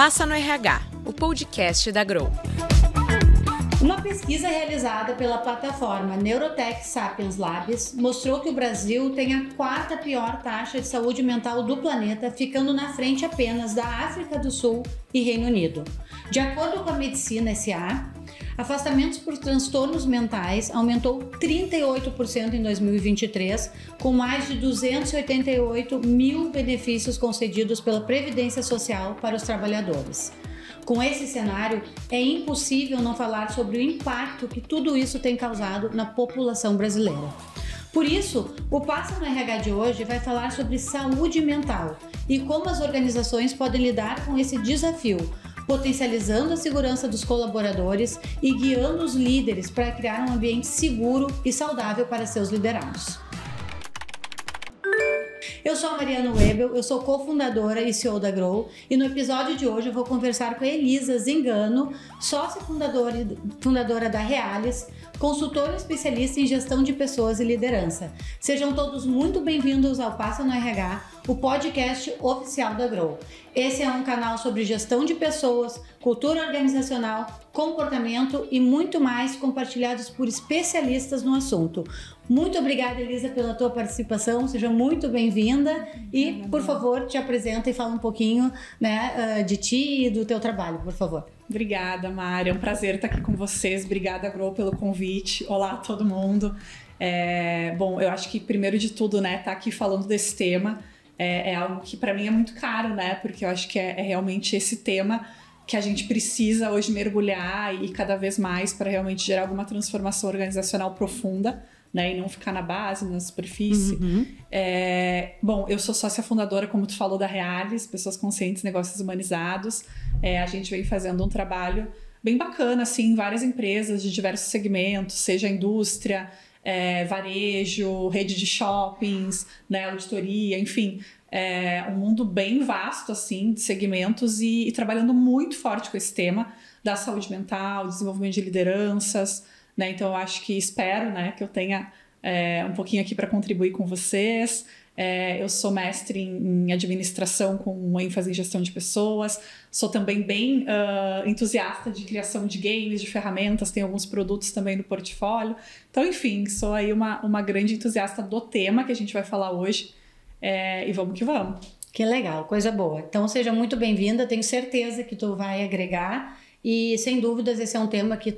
Passa no RH, o podcast da Grow. Uma pesquisa realizada pela plataforma Neurotech Sapiens Labs mostrou que o Brasil tem a quarta pior taxa de saúde mental do planeta, ficando na frente apenas da África do Sul e Reino Unido. De acordo com a Medicina S.A., afastamentos por transtornos mentais aumentou 38% em 2023, com mais de 288 mil benefícios concedidos pela Previdência Social para os trabalhadores. Com esse cenário, é impossível não falar sobre o impacto que tudo isso tem causado na população brasileira. Por isso, o Passa no RH de hoje vai falar sobre saúde mental e como as organizações podem lidar com esse desafio, potencializando a segurança dos colaboradores e guiando os líderes para criar um ambiente seguro e saudável para seus liderados. Eu sou a Mariana Webel, eu sou cofundadora e CEO da Grow, e no episódio de hoje eu vou conversar com a Elisa Zingano, sócia fundadora da Realis, consultora especialista em gestão de pessoas e liderança. Sejam todos muito bem-vindos ao Passa no RH, o podcast oficial da Grow. Esse é um canal sobre gestão de pessoas, cultura organizacional, comportamento e muito mais, compartilhados por especialistas no assunto. Muito obrigada, Elisa, pela tua participação, seja muito bem-vinda e, por favor, te apresenta e fala um pouquinho, né, de ti e do teu trabalho, por favor. Obrigada, Mari, é um prazer estar aqui com vocês, obrigada, Grow, pelo convite. Olá a todo mundo. Bom, eu acho que primeiro de tudo, né, estar aqui falando desse tema é algo que para mim é muito caro, né, porque eu acho que é realmente esse tema que a gente precisa hoje mergulhar e cada vez mais para realmente gerar alguma transformação organizacional profunda, né, e não ficar na base, na superfície. Bom, eu sou sócia fundadora, como tu falou, da Realis, Pessoas Conscientes, Negócios Humanizados. A gente vem fazendo um trabalho bem bacana, assim, em várias empresas de diversos segmentos, seja indústria, varejo, rede de shoppings, né, auditoria, enfim, um mundo bem vasto, assim, de segmentos e trabalhando muito forte com esse tema da saúde mental, desenvolvimento de lideranças, né? Então eu acho que espero, né, que eu tenha um pouquinho aqui para contribuir com vocês. Eu sou mestre em administração com ênfase em gestão de pessoas, sou também bem entusiasta de criação de games, de ferramentas, tenho alguns produtos também no portfólio. Então, enfim, sou aí uma grande entusiasta do tema que a gente vai falar hoje e vamos que vamos. Que legal, coisa boa. Então seja muito bem-vinda, tenho certeza que tu vai agregar. E, sem dúvidas, esse é um tema que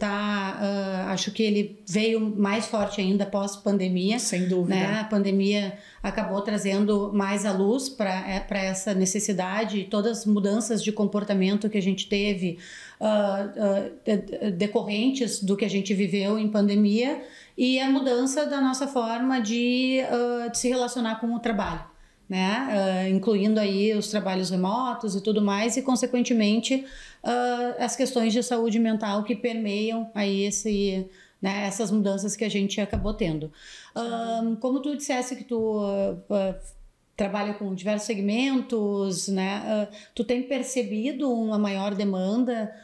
acho que ele veio mais forte ainda pós-pandemia. Sem dúvida. Né? A pandemia acabou trazendo mais à luz para essa necessidade e todas as mudanças de comportamento que a gente teve decorrentes do que a gente viveu em pandemia e a mudança da nossa forma de se relacionar com o trabalho. Né? Incluindo aí os trabalhos remotos e tudo mais e, consequentemente, as questões de saúde mental que permeiam aí essas mudanças que a gente acabou tendo. Como tu disseste que tu trabalha com diversos segmentos, né? Tu tem percebido uma maior demanda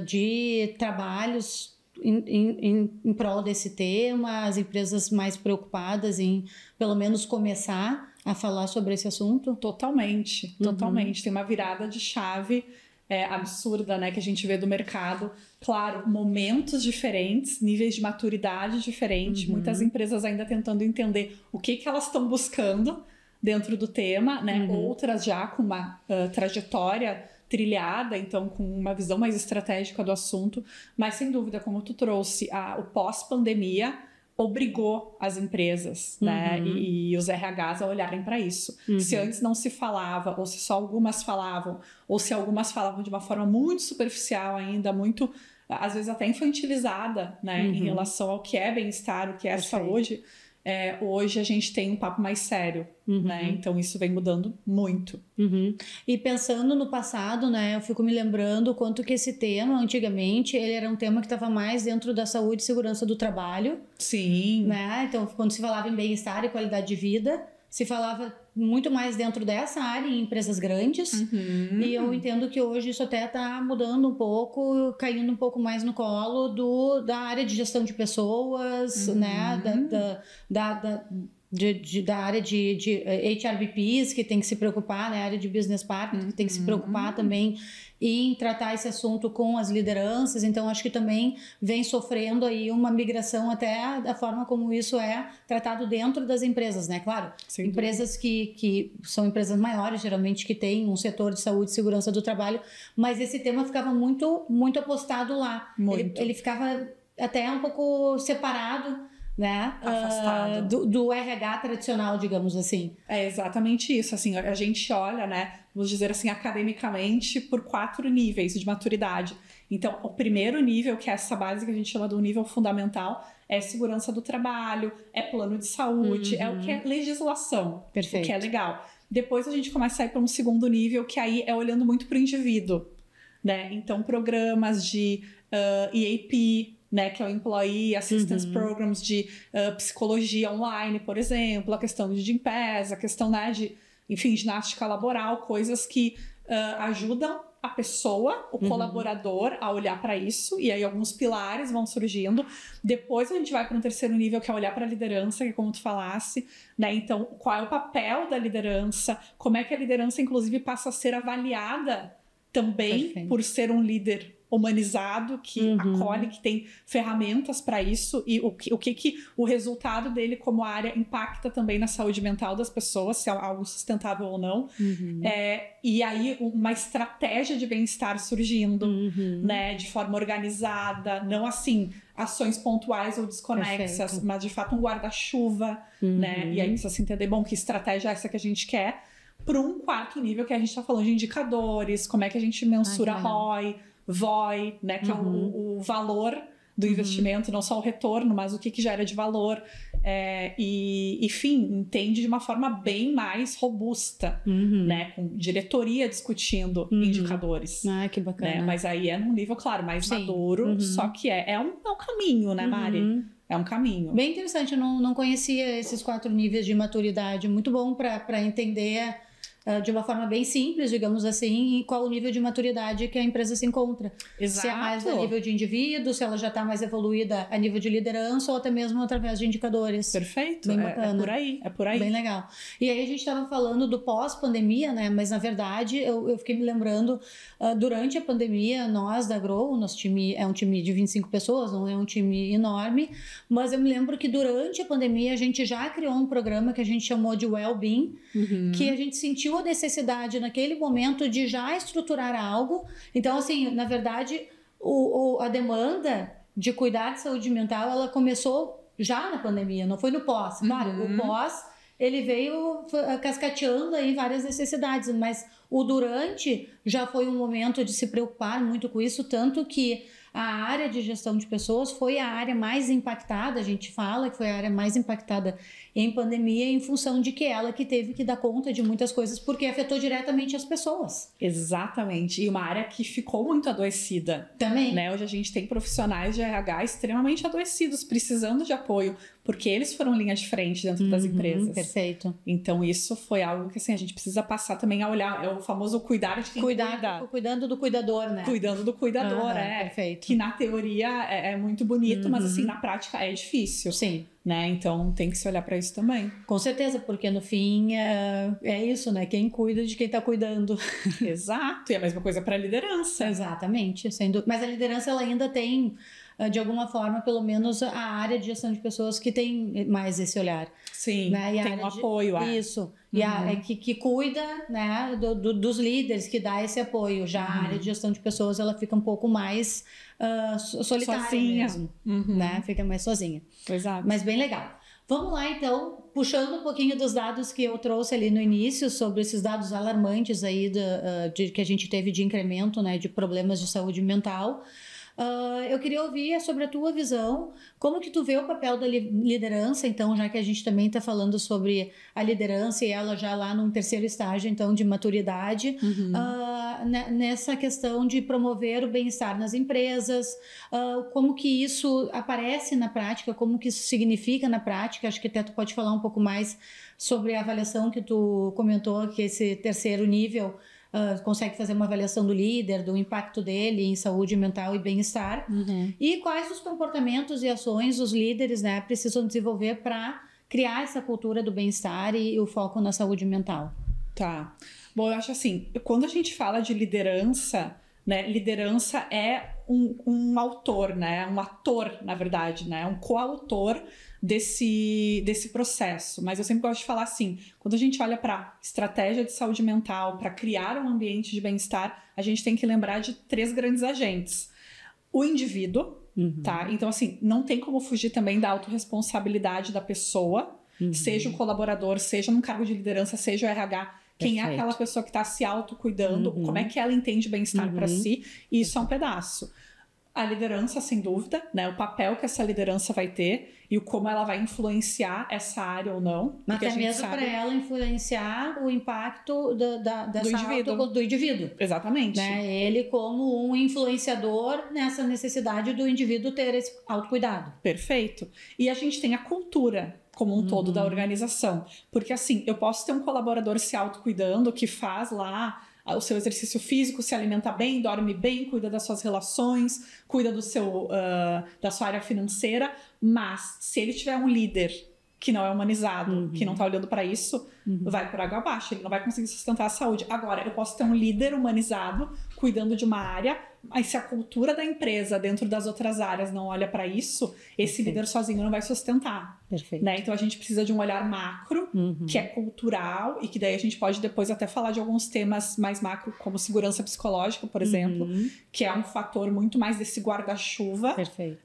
de trabalhos em prol desse tema, as empresas mais preocupadas em, pelo menos, começar a falar sobre esse assunto? Totalmente. Tem uma virada de chave absurda, né, que a gente vê do mercado. Claro, momentos diferentes, níveis de maturidade diferentes, muitas empresas ainda tentando entender o que elas estão buscando dentro do tema, né? Outras já com uma trajetória trilhada, então com uma visão mais estratégica do assunto, mas sem dúvida, como tu trouxe, o pós-pandemia obrigou as empresas, né, e os RHs a olharem para isso. Se antes não se falava, ou se só algumas falavam, ou se algumas falavam de uma forma muito superficial ainda, muito, às vezes até infantilizada, né, em relação ao que é bem-estar, o que é saúde, hoje a gente tem um papo mais sério, né? Então isso vem mudando muito. E pensando no passado, né, eu fico me lembrando o quanto que esse tema, antigamente, ele era um tema que estava mais dentro da saúde e segurança do trabalho. Sim. Né? Então, quando se falava em bem-estar e qualidade de vida, se falava muito mais dentro dessa área em empresas grandes. E eu entendo que hoje isso até está mudando um pouco, caindo um pouco mais no colo da área de gestão de pessoas, né? da área de HRBPs, que tem que se preocupar, né? A área de Business Partner, que tem que se preocupar também em tratar esse assunto com as lideranças. Então, acho que também vem sofrendo aí uma migração até da forma como isso é tratado dentro das empresas, né? Claro, Sem empresas que são empresas maiores, geralmente, que têm um setor de saúde e segurança do trabalho, mas esse tema ficava muito, muito apostado lá. Ele ficava até um pouco separado, né? Afastado. Do RH tradicional, digamos assim. É exatamente isso, assim, a gente olha, né, vamos dizer assim, academicamente, por 4 níveis de maturidade. Então, o primeiro nível, que é essa base que a gente chama do nível fundamental, é segurança do trabalho, é plano de saúde, é o que é legislação, Perfeito. o que é legal. Depois a gente começa a ir para um segundo nível, que aí é olhando muito para o indivíduo, né? Então, programas de EAP, né, que é o Employee Assistance Programs de psicologia online, por exemplo, a questão de Gympass, a questão, né, de, enfim, ginástica laboral, coisas que ajudam a pessoa, o colaborador, a olhar para isso, e aí alguns pilares vão surgindo. Depois a gente vai para um terceiro nível, que é olhar para a liderança, que é como tu falasse, né? Então, qual é o papel da liderança, como é que a liderança, inclusive, passa a ser avaliada também por ser um líder humanizado, que acolhe, que tem ferramentas para isso, e o que o resultado dele como área impacta também na saúde mental das pessoas, se é algo sustentável ou não. E aí uma estratégia de bem-estar surgindo, né, de forma organizada, não assim, ações pontuais ou desconexas, mas de fato um guarda-chuva, né, e aí precisa se entender, bom, que estratégia é essa que a gente quer, para um quarto nível que a gente está falando de indicadores, como é que a gente mensura ROI, VOI, né, que é o valor do investimento, não só o retorno, mas o que gera de valor, e enfim, entende de uma forma bem mais robusta, né, com diretoria discutindo indicadores. Ah, que bacana. Né, mas aí é num nível, claro, mais maduro, só que é um caminho, né, Mari? É um caminho. Bem interessante, eu não conhecia esses 4 níveis de maturidade, muito bom para entender de uma forma bem simples, digamos assim, e qual o nível de maturidade que a empresa se encontra. Exato. Se é mais a nível de indivíduo, se ela já está mais evoluída a nível de liderança ou até mesmo através de indicadores. Perfeito. Bem bacana. É por aí. Bem legal. E aí a gente estava falando do pós-pandemia, né? Mas na verdade eu fiquei me lembrando, durante a pandemia, nós da Grow, nosso time é um time de 25 pessoas, não é um time enorme, mas eu me lembro que durante a pandemia a gente já criou um programa que a gente chamou de Wellbeing, que a gente sentiu a necessidade naquele momento de já estruturar algo. Então, assim, na verdade, a demanda de cuidar de saúde mental, ela começou já na pandemia, não foi no pós. Claro, o pós, ele veio cascateando aí várias necessidades, mas o durante já foi um momento de se preocupar muito com isso, tanto que a área de gestão de pessoas foi a área mais impactada, a gente fala que foi a área mais impactada em pandemia, em função de que ela que teve que dar conta de muitas coisas, porque afetou diretamente as pessoas. Exatamente, e uma área que ficou muito adoecida. Também. Né? Hoje a gente tem profissionais de RH extremamente adoecidos, precisando de apoio, porque eles foram linha de frente dentro das empresas. Perfeito. Então isso foi algo que assim, a gente precisa passar também a olhar, é o famoso cuidar de quem cuida. Cuidando do cuidador, né? Cuidando do cuidador, perfeito. Que na teoria é muito bonito, mas assim, na prática é difícil. Sim. Né? Então tem que se olhar para isso também. Com certeza, porque no fim é isso, né? Quem cuida de quem está cuidando. Exato, e a mesma coisa para a liderança. Exatamente, sem dúvida. Mas a liderança ela ainda tem, de alguma forma, pelo menos a área de gestão de pessoas que tem mais esse olhar. Sim, né? E tem um apoio. Isso, e que cuida, né, dos líderes, que dá esse apoio. Já a área de gestão de pessoas, ela fica um pouco mais solitária sozinha mesmo, né? Fica mais sozinha. Exato. Mas bem legal. Vamos lá, então, puxando um pouquinho dos dados que eu trouxe ali no início, sobre esses dados alarmantes aí que a gente teve de incremento, né, de problemas de saúde mental. Eu queria ouvir sobre a tua visão, como que tu vê o papel da liderança, então, já que a gente também está falando sobre a liderança e ela já lá num terceiro estágio, então, de maturidade, nessa questão de promover o bem-estar nas empresas, como que isso aparece na prática, como que isso significa na prática. Acho que até tu pode falar um pouco mais sobre a avaliação que tu comentou, que esse terceiro nível consegue fazer uma avaliação do líder, do impacto dele em saúde mental e bem-estar, e quais os comportamentos e ações os líderes, né, precisam desenvolver para criar essa cultura do bem-estar e o foco na saúde mental? Tá. Bom, eu acho assim, quando a gente fala de liderança, né, liderança é um autor, né, um ator, na verdade, né, um coautor desse processo. Mas eu sempre gosto de falar assim, quando a gente olha para estratégia de saúde mental, para criar um ambiente de bem-estar, a gente tem que lembrar de 3 grandes agentes. O indivíduo, tá? Então, assim, não tem como fugir também da autorresponsabilidade da pessoa, seja o colaborador, seja num cargo de liderança, seja o RH, quem é aquela pessoa que está se autocuidando, como é que ela entende bem-estar para si, e isso é um pedaço. A liderança, sem dúvida, né? O papel que essa liderança vai ter e o como ela vai influenciar essa área ou não. Mas até mesmo para ela influenciar o impacto do indivíduo. Exatamente. Né? Ele como um influenciador nessa necessidade do indivíduo ter esse autocuidado. Perfeito. E a gente tem a cultura como um todo da organização. Porque assim, eu posso ter um colaborador se autocuidando que faz lá o seu exercício físico, se alimenta bem, dorme bem, cuida das suas relações, cuida da sua área financeira, mas se ele tiver um líder que não é humanizado, que não está olhando para isso, vai por água abaixo, ele não vai conseguir sustentar a saúde. Agora, eu posso ter um líder humanizado cuidando de uma área, mas se a cultura da empresa dentro das outras áreas não olha para isso, esse líder sozinho não vai sustentar. Perfeito. Né? Então a gente precisa de um olhar macro, que é cultural, e que daí a gente pode depois até falar de alguns temas mais macro, como segurança psicológica, por exemplo, que é um fator muito mais desse guarda-chuva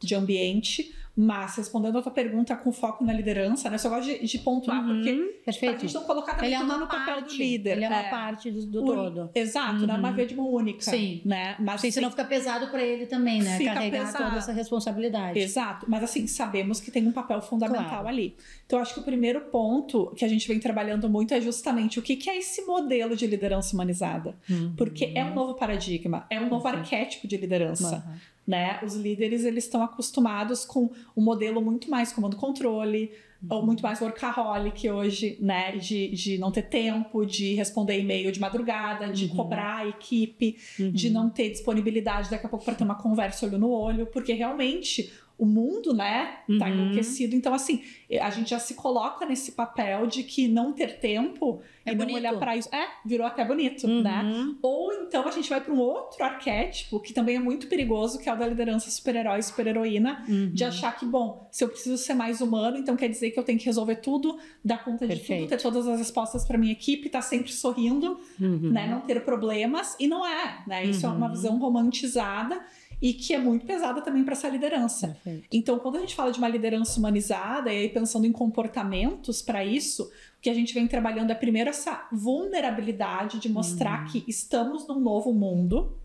de ambiente. Mas, respondendo a tua pergunta com foco na liderança, né? Eu só gosto de pontuar, porque a gente não colocar também tudo no papel do líder. Ele é uma parte do todo. Exato, não é uma via de mão única. Sim. Né? Mas sim, senão fica pesado para ele também, né? Carregar pesado. Toda essa responsabilidade. Exato, mas assim, sabemos que tem um papel fundamental ali. Então, acho que o primeiro ponto que a gente vem trabalhando muito é justamente o que é esse modelo de liderança humanizada. Porque é um novo paradigma, é um novo arquétipo de liderança. Né? Os líderes, eles estão acostumados com um modelo muito mais comando-controle, ou muito mais workaholic hoje, né? De não ter tempo, de responder e-mail de madrugada, de cobrar a equipe, de não ter disponibilidade daqui a pouco para ter uma conversa olho no olho, porque realmente o mundo, né, tá enlouquecido. Então, assim, a gente já se coloca nesse papel de que não ter tempo e não olhar para isso. Virou até bonito, né? Ou então a gente vai para um outro arquétipo que também é muito perigoso, que é o da liderança super-herói, super-heroína, de achar que, bom, se eu preciso ser mais humano, então quer dizer que eu tenho que resolver tudo, dar conta de tudo, ter todas as respostas para minha equipe, estar sempre sorrindo, né, não ter problemas. E não é, né? Isso é uma visão romantizada e que é muito pesada também para essa liderança. Então, quando a gente fala de uma liderança humanizada, e aí pensando em comportamentos para isso, o que a gente vem trabalhando é primeiro essa vulnerabilidade de mostrar que estamos num novo mundo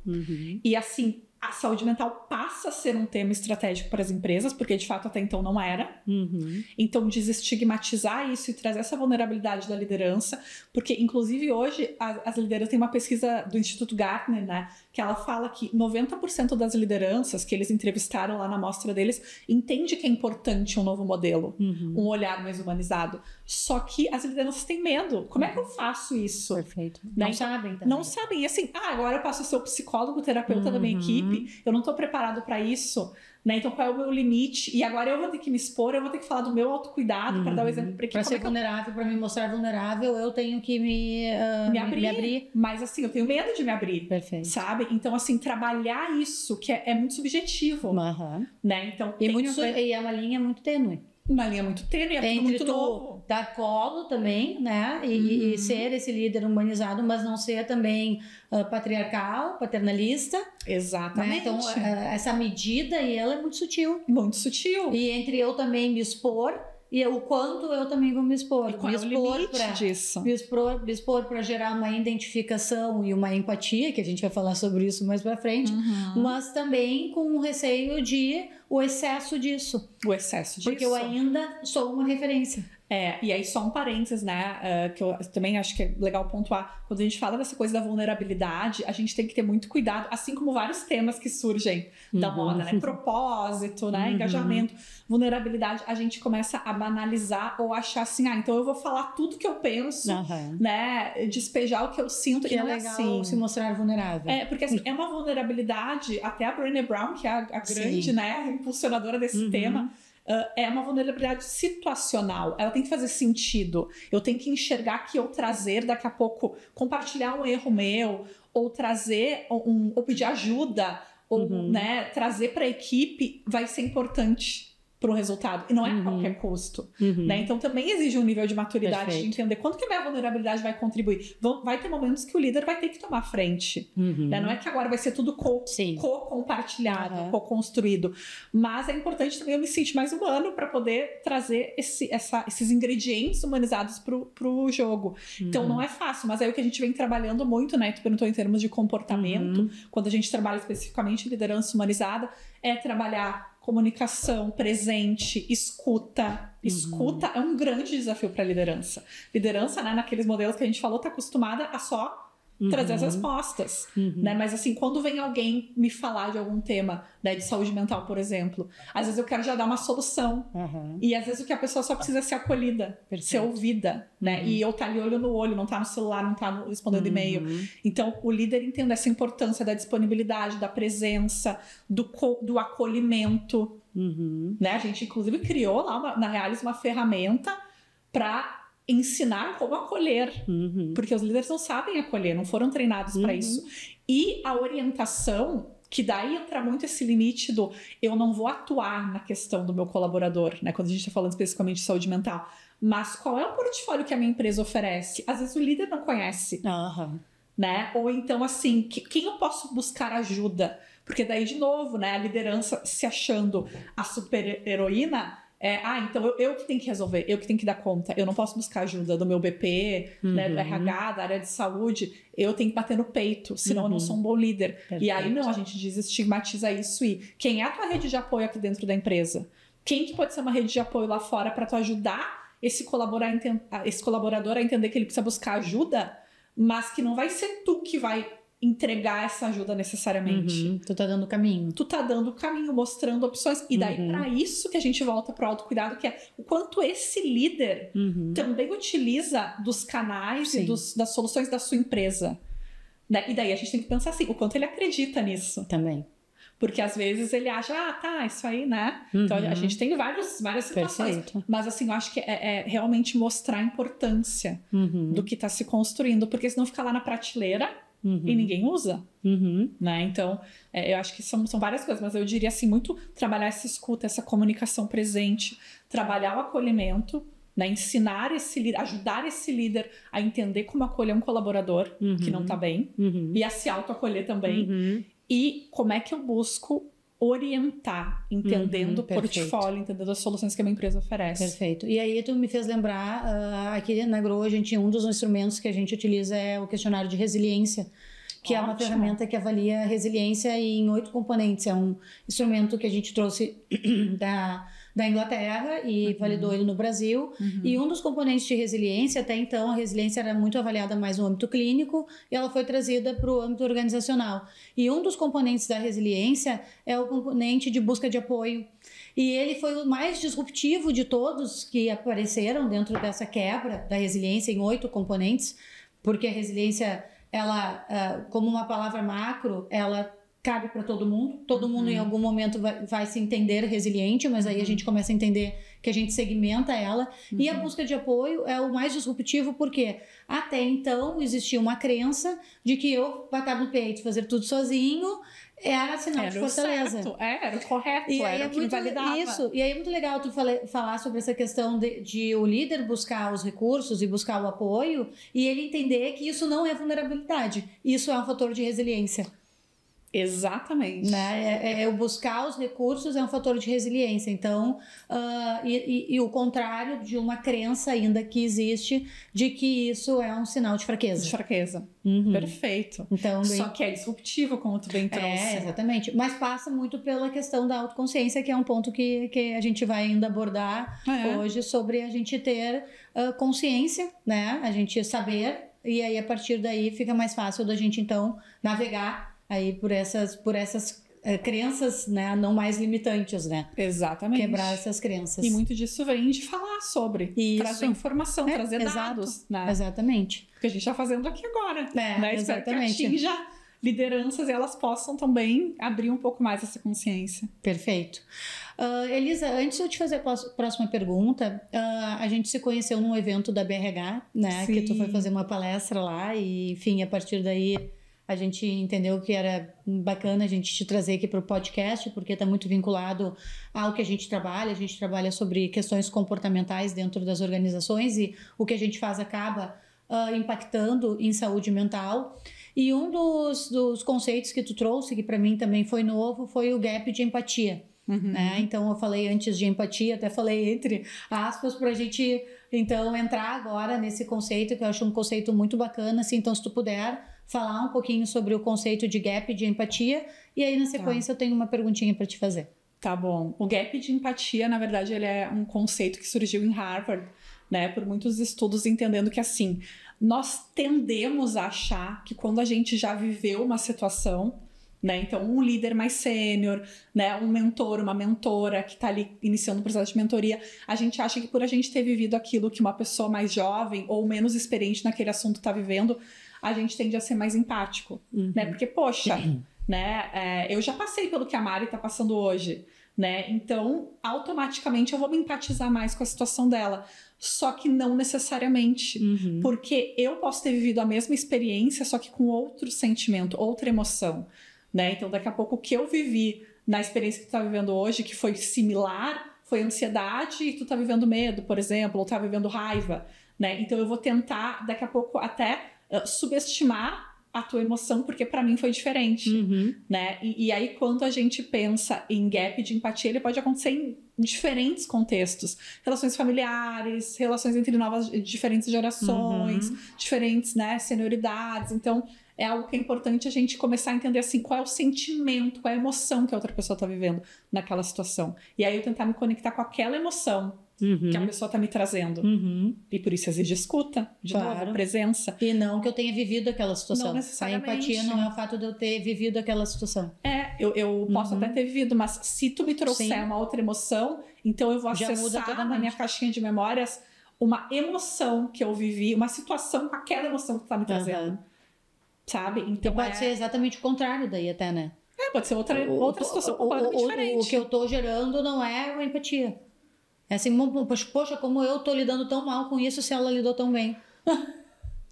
e assim, a saúde mental passa a ser um tema estratégico para as empresas, porque de fato até então não era. Então, desestigmatizar isso e trazer essa vulnerabilidade da liderança, porque inclusive hoje as lideranças, tem uma pesquisa do Instituto Gartner, né, que ela fala que 90% das lideranças que eles entrevistaram lá na amostra deles entende que é importante um novo modelo, um olhar mais humanizado. Só que as lideranças têm medo. Como é que eu faço isso? Né? Não sabem também. Não sabem. E assim, agora eu passo a ser o psicólogo, terapeuta da minha equipe, eu não estou preparado para isso, né? Então qual é o meu limite? E agora eu vou ter que me expor, eu vou ter que falar do meu autocuidado, para dar o exemplo para ser vulnerável, para me mostrar vulnerável, eu tenho que me abrir. Mas assim, eu tenho medo de me abrir, sabe? Então assim, trabalhar isso, que é muito subjetivo, né? Então, e é uma linha muito tênue. Uma linha muito tênue, é tudo muito novo. Dar colo também, né? E ser esse líder humanizado, mas não ser também patriarcal, paternalista. Exatamente. Né? Então, essa medida, e ela é muito sutil. Muito sutil. E entre eu também me expor e o quanto eu também vou me expor. E qual é o limite disso? Me expor para gerar uma identificação e uma empatia, que a gente vai falar sobre isso mais para frente, mas também com o receio de o excesso disso. O excesso disso. Porque eu ainda sou uma referência. E aí só um parênteses, né, que eu também acho que é legal pontuar, quando a gente fala dessa coisa da vulnerabilidade, a gente tem que ter muito cuidado, assim como vários temas que surgem da moda, né, propósito, né, engajamento, vulnerabilidade, a gente começa a banalizar ou achar assim, então eu vou falar tudo que eu penso, né, despejar o que eu sinto, que e não é legal assim. se mostrar vulnerável. Porque assim, é uma vulnerabilidade, até a Brené Brown, que é a grande, né, impulsionadora desse tema, é uma vulnerabilidade situacional. Ela tem que fazer sentido. Eu tenho que enxergar que eu trazer daqui a pouco, compartilhar um erro meu, ou trazer ou pedir ajuda, ou né, trazer para a equipe vai ser importante para o resultado. E não é a qualquer custo. Né? Então também exige um nível de maturidade de entender quanto que a minha vulnerabilidade vai contribuir. Vai ter momentos que o líder vai ter que tomar frente. Né? Não é que agora vai ser tudo co-compartilhado, co-construído. Mas é importante também eu me sentir mais humano para poder trazer esses ingredientes humanizados para o jogo. Então não é fácil, mas é o que a gente vem trabalhando muito, né? Tu perguntou em termos de comportamento. Quando a gente trabalha especificamente em liderança humanizada, é trabalhar comunicação, presente, escuta. Escuta é um grande desafio para a liderança. Liderança, né, naqueles modelos que a gente falou, está acostumada a só trazer as respostas. Né? Mas assim, quando vem alguém me falar de algum tema, né, de saúde mental, por exemplo, às vezes eu quero já dar uma solução. E às vezes o que a pessoa só precisa ser acolhida, ser ouvida. Né? E eu estar ali olho no olho, não estar no celular, não estar respondendo e-mail. Então, o líder entende essa importância da disponibilidade, da presença, do acolhimento. Né? A gente, inclusive, criou lá na Realis uma ferramenta para ensinar como acolher, porque os líderes não sabem acolher, não foram treinados para isso. E a orientação, que daí entra muito esse limite do eu não vou atuar na questão do meu colaborador, né? Quando a gente está falando especificamente de saúde mental, mas qual é o portfólio que a minha empresa oferece? Às vezes o líder não conhece, né? Ou então assim, quem eu posso buscar ajuda? Porque daí de novo, né? A liderança se achando a super heroína. Então eu que tenho que resolver, eu que tenho que dar conta, eu não posso buscar ajuda do meu BP, né, do RH, da área de saúde, eu tenho que bater no peito, senão eu não sou um bom líder. Perfeito. E aí não, a gente desestigmatiza isso. E quem é a tua rede de apoio aqui dentro da empresa? Quem que pode ser uma rede de apoio lá fora para tu ajudar esse colaborador a entender que ele precisa buscar ajuda, mas que não vai ser tu que vai entregar essa ajuda necessariamente. Tu tá dando caminho. Tu tá dando caminho, mostrando opções. E daí, para isso que a gente volta pro autocuidado, que é o quanto esse líder também utiliza dos canais e das soluções da sua empresa. Né? E daí a gente tem que pensar assim, o quanto ele acredita nisso. Também. Porque às vezes ele acha, isso aí, né? Então a gente tem várias situações. Perfeito. Mas assim, eu acho que é realmente mostrar a importância do que tá se construindo. Porque senão fica lá na prateleira e ninguém usa, né? Então, eu acho que são várias coisas, mas eu diria assim, muito trabalhar essa escuta, essa comunicação presente, trabalhar o acolhimento, né? Ensinar ajudar esse líder a entender como acolher um colaborador que não tá bem e a se autoacolher também. E como é que eu busco orientar, entendendo o portfólio, entendendo as soluções que a minha empresa oferece. Perfeito. E aí tu me fez lembrar, aqui na Grow, um dos instrumentos que a gente utiliza é o questionário de resiliência, que é uma ferramenta que avalia a resiliência em 8 componentes. É um instrumento que a gente trouxe da Inglaterra e validou ele no Brasil. E um dos componentes de resiliência, até então, a resiliência era muito avaliada mais no âmbito clínico e ela foi trazida para o âmbito organizacional. E um dos componentes da resiliência é o componente de busca de apoio. E ele foi o mais disruptivo de todos que apareceram dentro dessa quebra da resiliência em 8 componentes, porque a resiliência, ela, como uma palavra macro, ela cabe para todo mundo em algum momento vai se entender resiliente, mas aí a gente começa a entender que a gente segmenta ela, e a busca de apoio é o mais disruptivo, porque até então existia uma crença de que eu bater no peito, fazer tudo sozinho, era sinal de fortaleza. Certo, era o correto, e era o que me validava. Isso, e aí é muito legal tu falar sobre essa questão de o líder buscar os recursos e buscar o apoio, e ele entender que isso não é vulnerabilidade, isso é um fator de resiliência. Exatamente. Né? O buscar os recursos é um fator de resiliência. Então, e o contrário de uma crença ainda que existe de que isso é um sinal de fraqueza. De fraqueza. Perfeito. Então, só que é disruptivo, como tu bem trouxe. Exatamente. Mas passa muito pela questão da autoconsciência, que é um ponto que a gente vai ainda abordar hoje, sobre a gente ter consciência, né? A gente saber, e aí a partir daí fica mais fácil da gente então navegar aí por essas crenças, né, não mais limitantes, né? Exatamente. Quebrar essas crenças. E muito disso vem de falar sobre, trazer informação, trazer dados, né? Exatamente. O que a gente está fazendo aqui agora, né? Exatamente. Espero que atinja lideranças elas possam também abrir um pouco mais essa consciência. Perfeito. Elisa, antes de eu te fazer a próxima pergunta, a gente se conheceu num evento da BRH, né? Sim. Que tu foi fazer uma palestra lá e, enfim, a partir daí a gente entendeu que era bacana a gente te trazer aqui para o podcast, porque está muito vinculado ao que a gente trabalha sobre questões comportamentais dentro das organizações e o que a gente faz acaba impactando em saúde mental. E um dos conceitos que tu trouxe, que para mim também foi novo, foi o gap de empatia. Né? Então eu falei antes de empatia, até falei entre aspas para a gente então entrar agora nesse conceito, que eu acho um conceito muito bacana, assim, então se tu puder falar um pouquinho sobre o conceito de gap de empatia, e aí na sequência eu tenho uma perguntinha para te fazer. Tá bom. O gap de empatia, na verdade, ele é um conceito que surgiu em Harvard, né, por muitos estudos, entendendo que, assim, nós tendemos a achar que quando a gente já viveu uma situação, né, então um líder mais sênior, né, um mentor, uma mentora que está ali iniciando o processo de mentoria, a gente acha que por a gente ter vivido aquilo que uma pessoa mais jovem ou menos experiente naquele assunto está vivendo, a gente tende a ser mais empático, né? Porque, poxa, né? Eu já passei pelo que a Mari tá passando hoje, né? Então, automaticamente eu vou me empatizar mais com a situação dela. Só que não necessariamente. Porque eu posso ter vivido a mesma experiência, só que com outro sentimento, outra emoção, né? Então, daqui a pouco, o que eu vivi na experiência que tu tá vivendo hoje, que foi similar, foi ansiedade e tu tá vivendo medo, por exemplo, ou tá vivendo raiva, né? Então, eu vou tentar, daqui a pouco, até subestimar a tua emoção, porque para mim foi diferente, né? E aí, quando a gente pensa em gap de empatia, ele pode acontecer em diferentes contextos. Relações familiares, relações entre diferentes gerações, diferentes, né, senioridades. Então, é algo que é importante a gente começar a entender, assim, qual é o sentimento, qual é a emoção que a outra pessoa está vivendo naquela situação. E aí, eu tentar me conectar com aquela emoção que a pessoa está me trazendo. E por isso exige escuta, de novo, presença. E não que eu tenha vivido aquela situação. Não necessariamente. A empatia não é o fato de eu ter vivido aquela situação. Eu posso até ter vivido, mas se tu me trouxer uma outra emoção, então eu vou acessar na minha caixinha de memórias uma emoção que eu vivi, uma situação com aquela emoção que tu tá me trazendo. Sabe? Então pode ser exatamente o contrário daí até, né? Pode ser outra situação completamente diferente. O que eu tô gerando não é uma empatia. É assim, poxa, como eu tô lidando tão mal com isso se ela lidou tão bem.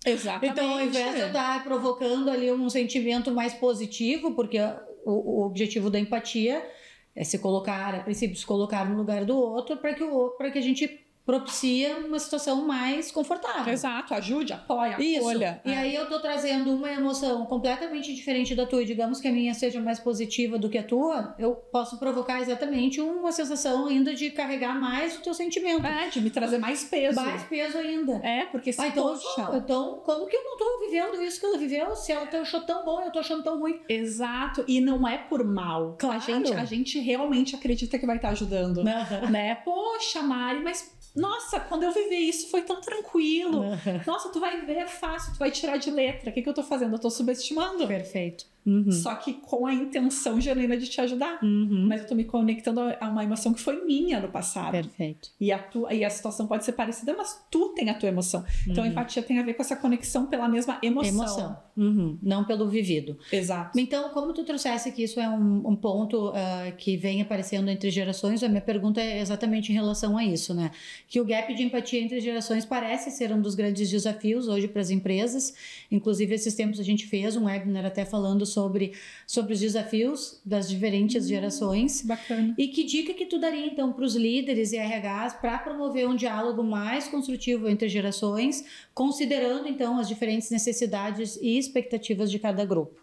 Exatamente. Então, ao invés de eu estar provocando ali um sentimento mais positivo, porque o objetivo da empatia é se colocar, a princípio, se colocar no lugar do outro para que a gente propicia uma situação mais confortável. Exato, ajude, apoia, acolha. E aí eu tô trazendo uma emoção completamente diferente da tua, e digamos que a minha seja mais positiva do que a tua, eu posso provocar exatamente uma sensação ainda de carregar mais o teu sentimento. De me trazer mais peso. Mais peso ainda. Porque se então, como que eu não tô vivendo isso que ela viveu? Se ela achou tão bom, eu tô achando tão ruim. Exato, e não é por mal. Claro. A gente realmente acredita que vai estar ajudando. Né? Poxa, Mari, mas nossa, quando eu vivi isso foi tão tranquilo. Nossa, tu vai ver, é fácil, tu vai tirar de letra. O que eu tô fazendo? Eu tô subestimando. Perfeito. Só que com a intenção genuína de te ajudar. Mas eu tô me conectando a uma emoção que foi minha no passado. Perfeito. E a situação pode ser parecida, mas tu tem a tua emoção. Então a empatia tem a ver com essa conexão pela mesma emoção. Não pelo vivido. Exato. Então, como tu trouxesse que isso é um ponto que vem aparecendo entre gerações, a minha pergunta é exatamente em relação a isso, né? Que o gap de empatia entre gerações parece ser um dos grandes desafios hoje para as empresas. Inclusive, esses tempos a gente fez um webinar até falando sobre os desafios das diferentes gerações. Bacana. E que dica que tu daria, então, para os líderes e RHs para promover um diálogo mais construtivo entre gerações, considerando, então, as diferentes necessidades e expectativas de cada grupo?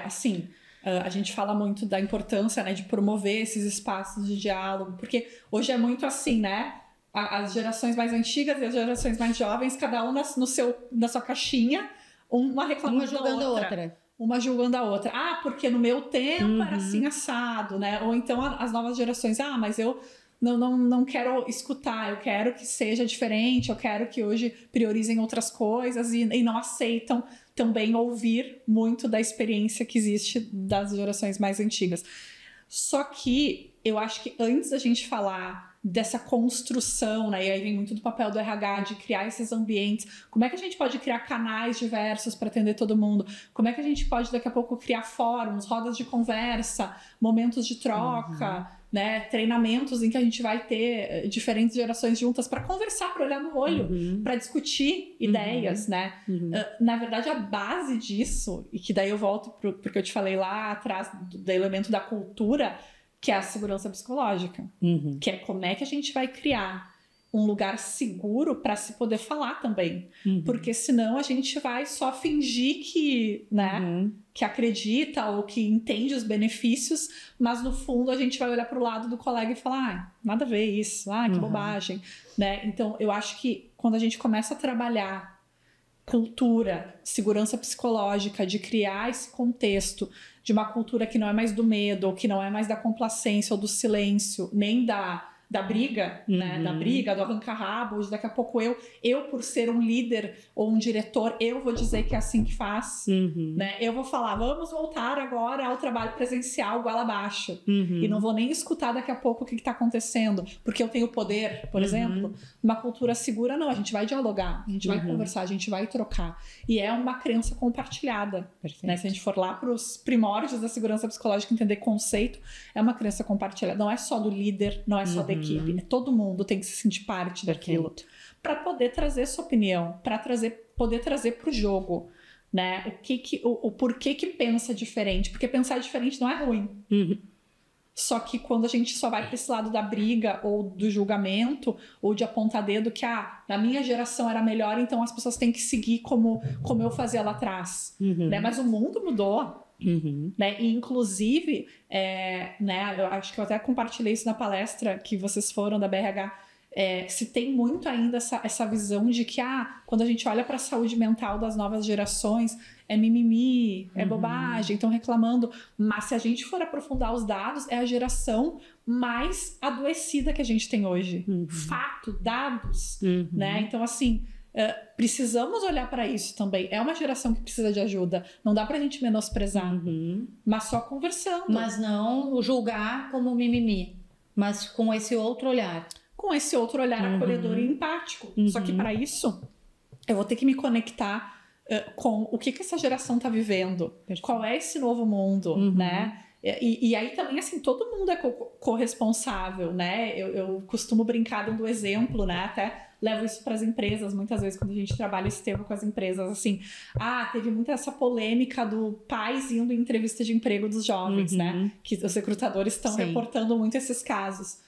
Assim, a gente fala muito da importância, né, de promover esses espaços de diálogo, porque hoje é muito assim, né? As gerações mais antigas e as gerações mais jovens, cada um na sua caixinha, uma reclamando da outra. Uma julgando a outra. Porque no meu tempo era assim assado, né? Ou então as novas gerações, mas eu não quero escutar, eu quero que seja diferente, eu quero que hoje priorizem outras coisas e não aceitam também ouvir muito da experiência que existe das gerações mais antigas. Só que eu acho que antes da gente falar dessa construção, né? E aí vem muito do papel do RH de criar esses ambientes. Como é que a gente pode criar canais diversos para atender todo mundo? Como é que a gente pode daqui a pouco criar fóruns, rodas de conversa, momentos de troca, né? Treinamentos em que a gente vai ter diferentes gerações juntas para conversar, para olhar no olho, para discutir ideias, né? Na verdade, a base disso, e que daí eu volto porque eu te falei lá atrás do elemento da cultura, que é a segurança psicológica, que é como é que a gente vai criar um lugar seguro para se poder falar também, porque senão a gente vai só fingir que, né, que acredita ou que entende os benefícios, mas no fundo a gente vai olhar para o lado do colega e falar, nada a ver isso, que bobagem, né? Então eu acho que quando a gente começa a trabalhar cultura, segurança psicológica, de criar esse contexto de uma cultura que não é mais do medo, ou que não é mais da complacência ou do silêncio, nem da briga, né? Da briga, do arranca-rabo, de daqui a pouco eu por ser um líder ou um diretor, eu vou dizer que é assim que faz, né? Eu vou falar, vamos voltar agora ao trabalho presencial goela abaixo, e não vou nem escutar daqui a pouco o que está acontecendo, porque eu tenho poder, por exemplo. Uma cultura segura, não, a gente vai dialogar, a gente vai conversar, a gente vai trocar, e é uma crença compartilhada, né? Se a gente for lá para os primórdios da segurança psicológica, entender conceito, é uma crença compartilhada, não é só do líder, não é só da equipe, todo mundo tem que se sentir parte daquilo, para poder trazer sua opinião, para poder trazer para o jogo, né? O porquê que pensa diferente, porque pensar diferente não é ruim. Só que quando a gente só vai para esse lado da briga ou do julgamento ou de apontar dedo que na minha geração era melhor, então as pessoas têm que seguir como eu fazia lá atrás, né? Mas o mundo mudou. Né? E inclusive, né, eu acho que eu até compartilhei isso na palestra que vocês foram da BRH, se tem muito ainda essa visão de que quando a gente olha para a saúde mental das novas gerações, é mimimi, é bobagem, estão reclamando, mas se a gente for aprofundar os dados, é a geração mais adoecida que a gente tem hoje. Fato, dados, né? Então assim, precisamos olhar para isso também. É uma geração que precisa de ajuda. Não dá pra gente menosprezar, mas só conversando. Mas não julgar como mimimi, mas com esse outro olhar. Com esse outro olhar acolhedor e empático. Só que para isso, eu vou ter que me conectar com o que essa geração tá vivendo. Qual é esse novo mundo, né? E aí também, assim, todo mundo é corresponsável, né? Eu costumo brincar dando exemplo, né? Até levo isso para as empresas, muitas vezes, quando a gente trabalha esse tema com as empresas, assim, teve muita essa polêmica do pais indo em entrevista de emprego dos jovens, né? Que os recrutadores estão reportando muito esses casos.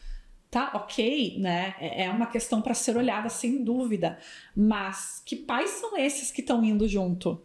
Tá, ok, né? É uma questão para ser olhada, sem dúvida. Mas que pais são esses que estão indo junto?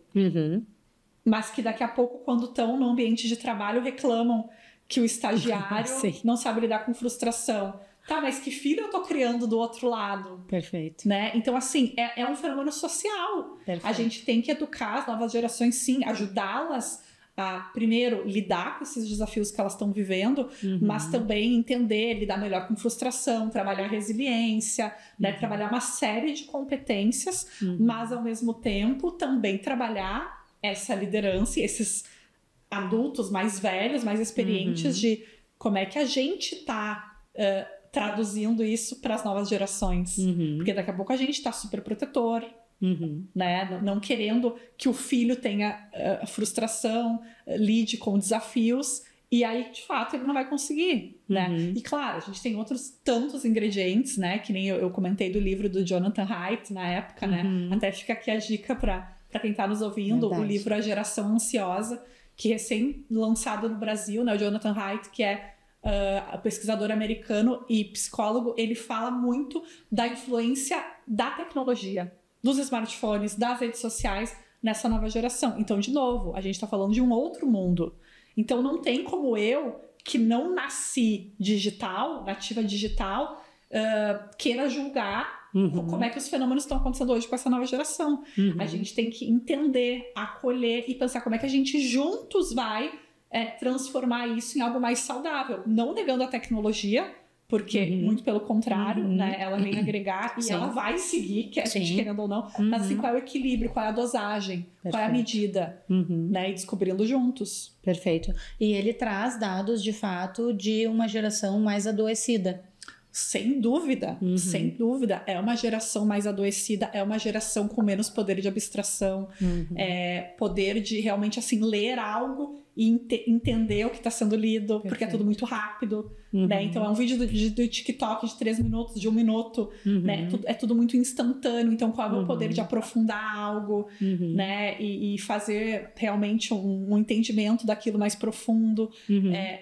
Mas que daqui a pouco, quando estão no ambiente de trabalho, reclamam que o estagiário não sabe lidar com frustração. Tá, mas que filho eu tô criando do outro lado? Perfeito. Né? Então, assim, é um fenômeno social. Perfeito. A gente tem que educar as novas gerações, sim, ajudá-las a, primeiro, lidar com esses desafios que elas estão vivendo, mas também entender, lidar melhor com frustração, trabalhar resiliência, né? Trabalhar uma série de competências, mas, ao mesmo tempo, também trabalhar essa liderança e esses adultos mais velhos, mais experientes de como é que a gente tá traduzindo isso para as novas gerações. Porque daqui a pouco a gente está super protetor, né? Não querendo que o filho tenha frustração, lide com desafios, e aí, de fato, ele não vai conseguir, né? E claro, a gente tem outros tantos ingredientes, né? Que nem eu comentei do livro do Jonathan Haidt na época, né? Até fica aqui a dica para quem está nos ouvindo, o livro A Geração Ansiosa, que recém-lançado no Brasil, né? O Jonathan Haidt, que é pesquisador americano e psicólogo, ele fala muito da influência da tecnologia, dos smartphones, das redes sociais nessa nova geração. Então, de novo, a gente está falando de um outro mundo. Então, não tem como eu, que não nasci digital, nativa digital, queira julgar como é que os fenômenos estão acontecendo hoje com essa nova geração. A gente tem que entender, acolher e pensar como é que a gente juntos vai transformar isso em algo mais saudável. Não negando a tecnologia, porque muito pelo contrário, né, ela vem agregar e ela vai seguir, a gente querendo ou não, mas assim, qual é o equilíbrio, qual é a dosagem, qual é a medida, né, e descobrindo juntos. Perfeito. E ele traz dados, de fato, de uma geração mais adoecida. Sem dúvida, sem dúvida. É uma geração mais adoecida, é uma geração com menos poder de abstração, poder de realmente, assim, ler algo e entender o que está sendo lido, porque é tudo muito rápido, né? Então é um vídeo do TikTok de 3 minutos, de 1 minuto, né? É tudo muito instantâneo, então qual é o poder de aprofundar algo, né? E fazer realmente um entendimento daquilo mais profundo,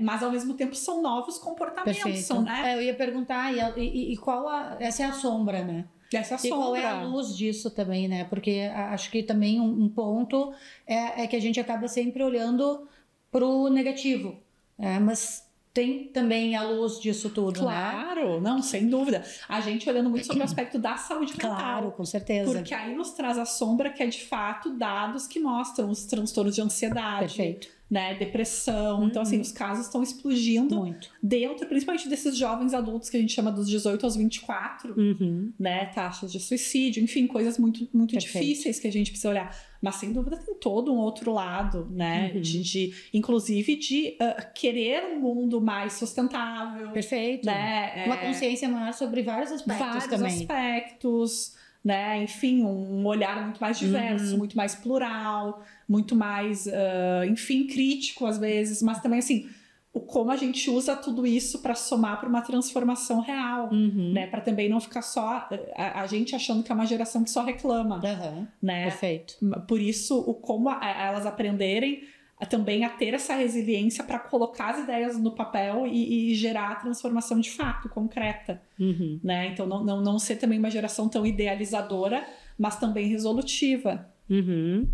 mas ao mesmo tempo são novos comportamentos, né? Eu ia perguntar, e qual essa é a sombra, né? Essa e qual é a luz disso também, né? Porque acho que também um ponto é que a gente acaba sempre olhando pro negativo, mas tem também a luz disso tudo, claro, não, sem dúvida. A gente olhando muito sobre o aspecto da saúde mental. Claro, com certeza. Porque aí nos traz a sombra que é de fato dados que mostram os transtornos de ansiedade. Perfeito. Né, depressão. Então, assim, os casos estão explodindo muito dentro, principalmente desses jovens adultos que a gente chama dos 18 aos 24, né, taxas de suicídio, enfim, coisas muito difíceis que a gente precisa olhar. Mas, sem dúvida, tem todo um outro lado, né, inclusive de querer um mundo mais sustentável. Perfeito. Né, uma consciência maior sobre vários aspectos também. Vários aspectos, né? Enfim, um olhar muito mais diverso, muito mais plural, muito mais, enfim, crítico às vezes, mas também assim, como a gente usa tudo isso para somar para uma transformação real, né? Para também não ficar só a gente achando que é uma geração que só reclama, né? Perfeito. Por isso, como elas aprenderem também a ter essa resiliência para colocar as ideias no papel e gerar a transformação de fato, concreta, né? Então não ser também uma geração tão idealizadora, mas também resolutiva,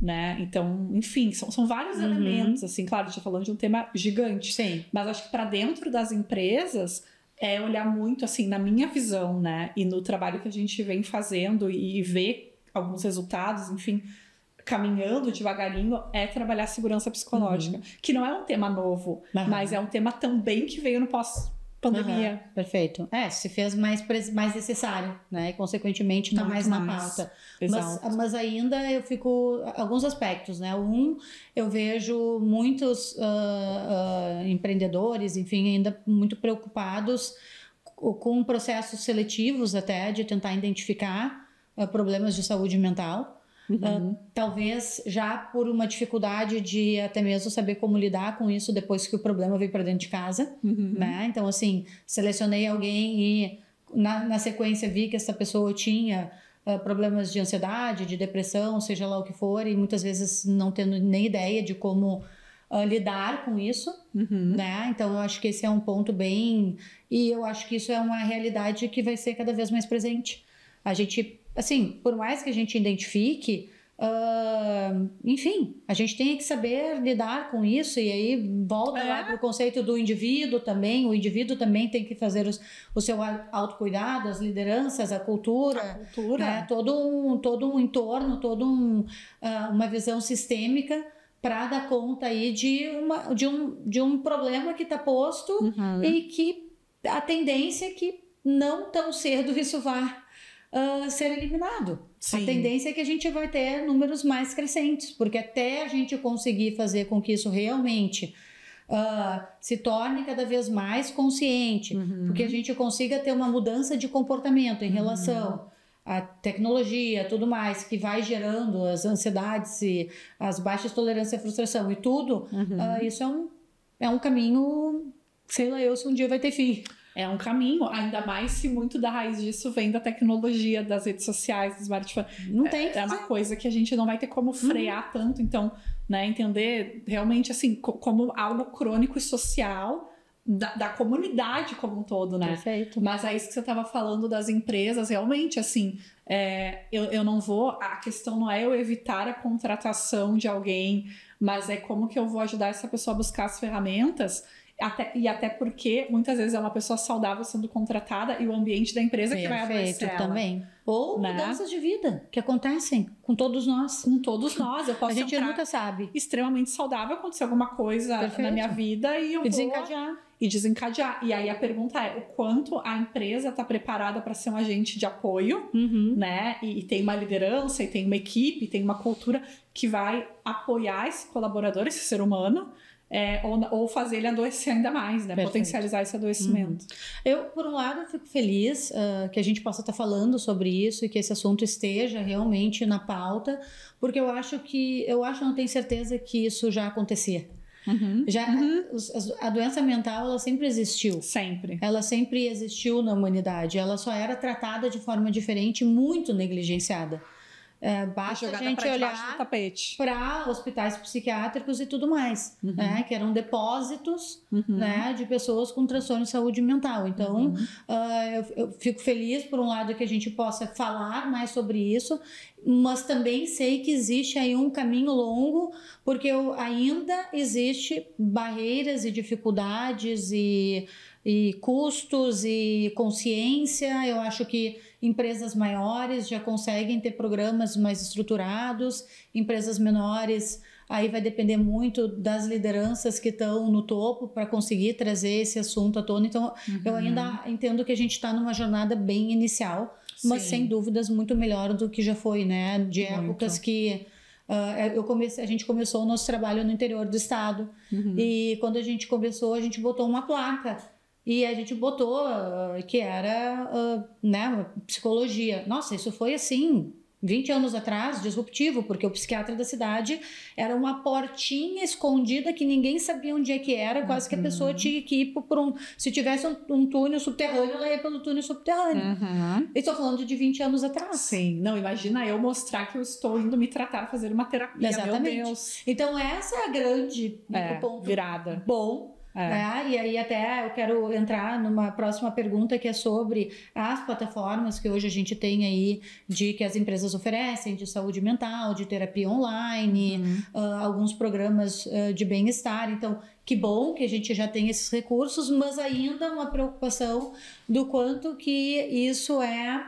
né? Então, enfim, são vários elementos, assim, claro, a gente tá falando de um tema gigante, sim, mas acho que para dentro das empresas é olhar muito, assim, na minha visão, né? E no trabalho que a gente vem fazendo e ver alguns resultados, enfim, caminhando devagarinho, é trabalhar a segurança psicológica, que não é um tema novo, mas é um tema também que veio no pós-pandemia. Perfeito. Se fez mais necessário, né? E consequentemente está mais na pauta. Mas ainda eu fico... Alguns aspectos, né? Eu vejo muitos empreendedores, enfim, ainda muito preocupados com processos seletivos até, de tentar identificar problemas de saúde mental. Talvez já por uma dificuldade de até mesmo saber como lidar com isso depois que o problema veio para dentro de casa, né? Então, assim, selecionei alguém e na sequência vi que essa pessoa tinha problemas de ansiedade, de depressão, seja lá o que for, e muitas vezes não tendo nem ideia de como lidar com isso, né? Então, eu acho que esse é um ponto bem... E eu acho que isso é uma realidade que vai ser cada vez mais presente. A gente... Assim, por mais que a gente identifique, enfim, a gente tem que saber lidar com isso, e aí volta lá para o conceito do indivíduo também. O indivíduo também tem que fazer o seu autocuidado, as lideranças, a cultura. Né? Todo um entorno, uma visão sistêmica para dar conta aí de um problema que está posto e que a tendência é que não tão cedo isso vá ser eliminado. Sim. A tendência é que a gente vai ter números mais crescentes, porque até a gente conseguir fazer com que isso realmente se torne cada vez mais consciente, porque a gente consiga ter uma mudança de comportamento em relação à tecnologia, tudo mais, que vai gerando as ansiedades e as baixas tolerâncias à frustração e tudo, isso é um caminho, sei lá eu se um dia vai ter fim. É um caminho, ainda mais se muito da raiz disso vem da tecnologia, das redes sociais, do smartphone. Não tem. É uma coisa que a gente não vai ter como frear tanto, então, né, entender realmente assim, como algo crônico e social da comunidade como um todo, né? Perfeito. Mas é isso que você estava falando das empresas, realmente, assim, eu não vou... A questão não é eu evitar a contratação de alguém, mas é como que eu vou ajudar essa pessoa a buscar as ferramentas. Até porque muitas vezes é uma pessoa saudável sendo contratada e o ambiente da empresa que vai adoecer ela. Também. Ou mudanças de vida que acontecem com todos nós. Com todos nós. Eu posso a gente nunca sabe. Extremamente saudável, acontecer alguma coisa na minha vida e eu vou desencadear. E aí a pergunta é o quanto a empresa está preparada para ser um agente de apoio, né? E tem uma liderança, e tem uma equipe, tem uma cultura que vai apoiar esse colaborador, esse ser humano, ou fazer ele adoecer ainda mais, né? Perfeito. Potencializar esse adoecimento. Eu, por um lado, fico feliz que a gente possa estar falando sobre isso e que esse assunto esteja realmente na pauta, porque eu não tenho certeza que isso já acontecia. A doença mental, ela sempre existiu. Sempre. Ela sempre existiu na humanidade. Ela só era tratada de forma diferente, muito negligenciada. Basta a gente olhar para hospitais psiquiátricos e tudo mais, né? Que eram depósitos, né, de pessoas com transtorno de saúde mental. Então, eu fico feliz, por um lado, que a gente possa falar mais sobre isso, mas também sei que existe aí um caminho longo, porque ainda existe barreiras e dificuldades e custos e consciência. Eu acho que empresas maiores já conseguem ter programas mais estruturados, empresas menores, aí vai depender muito das lideranças que estão no topo para conseguir trazer esse assunto à tona. Então, eu ainda entendo que a gente está numa jornada bem inicial, mas sem dúvidas muito melhor do que já foi, né? De épocas que... a gente começou o nosso trabalho no interior do estado, e quando a gente começou, a gente botou uma placa. E a gente botou que era né, psicologia. Nossa, isso foi assim, 20 anos atrás, disruptivo, porque o psiquiatra da cidade era uma portinha escondida que ninguém sabia onde é que era, quase que a pessoa tinha que ir por se tivesse um túnel subterrâneo, ela ia pelo túnel subterrâneo. Estou falando de 20 anos atrás. Sim, não, imagina eu mostrar que eu estou indo me tratar, fazer uma terapia. Exatamente. Meu Deus. Então essa é a grande ponto virada. Bom. E aí até eu quero entrar numa próxima pergunta que é sobre as plataformas que hoje a gente tem aí que as empresas oferecem de saúde mental, de terapia online, alguns programas de bem-estar. Então, que bom que a gente já tem esses recursos, mas ainda uma preocupação do quanto que isso é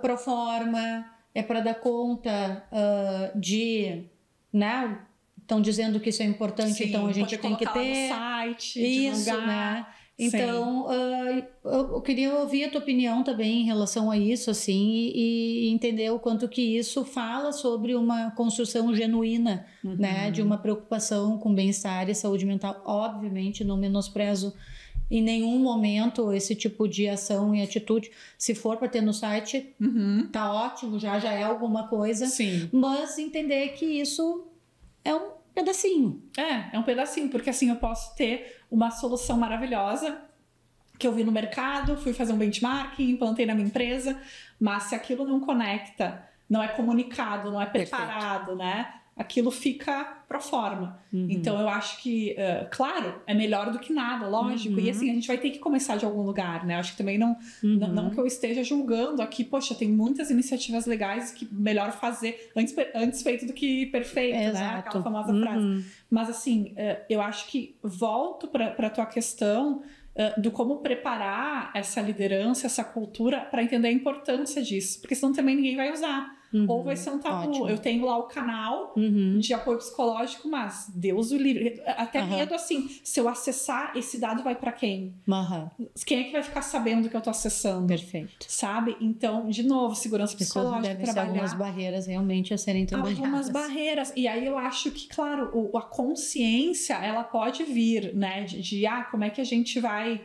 pro forma, é para dar conta de... né? Estão dizendo que isso é importante, então a gente tem que ter no site, isso, divulgar, né? Então, eu queria ouvir a tua opinião também em relação a isso, assim, e entender o quanto que isso fala sobre uma construção genuína, né? De uma preocupação com bem-estar e saúde mental. Obviamente, não menosprezo em nenhum momento esse tipo de ação e atitude. Se for para ter no site, tá ótimo, já é alguma coisa. Sim. Mas entender que isso é um pedacinho. É um pedacinho, porque assim eu posso ter uma solução maravilhosa que eu vi no mercado, fui fazer um benchmarking, implantei na minha empresa, mas se aquilo não conecta, não é comunicado, não é preparado, né? Aquilo fica pro forma. Então eu acho que, claro, é melhor do que nada, lógico. E assim, a gente vai ter que começar de algum lugar, né? Acho que também não que eu esteja julgando aqui, poxa, tem muitas iniciativas legais que melhor fazer antes feito do que perfeito, né? Aquela famosa frase. Mas assim, eu acho que volto pra tua questão do como preparar essa liderança, essa cultura para entender a importância disso, porque senão também ninguém vai usar. Ou vai ser um tabu. Ótimo. Eu tenho lá o canal de apoio psicológico, mas Deus o livre. Até medo assim, se eu acessar, esse dado vai para quem? Quem é que vai ficar sabendo que eu tô acessando? Perfeito. Sabe? Então, de novo, segurança psicológica, trabalhar. Ser algumas barreiras realmente a serem trabalhadas. Algumas barreiras. E aí eu acho que, claro, a consciência, ela pode vir, né? De como é que a gente vai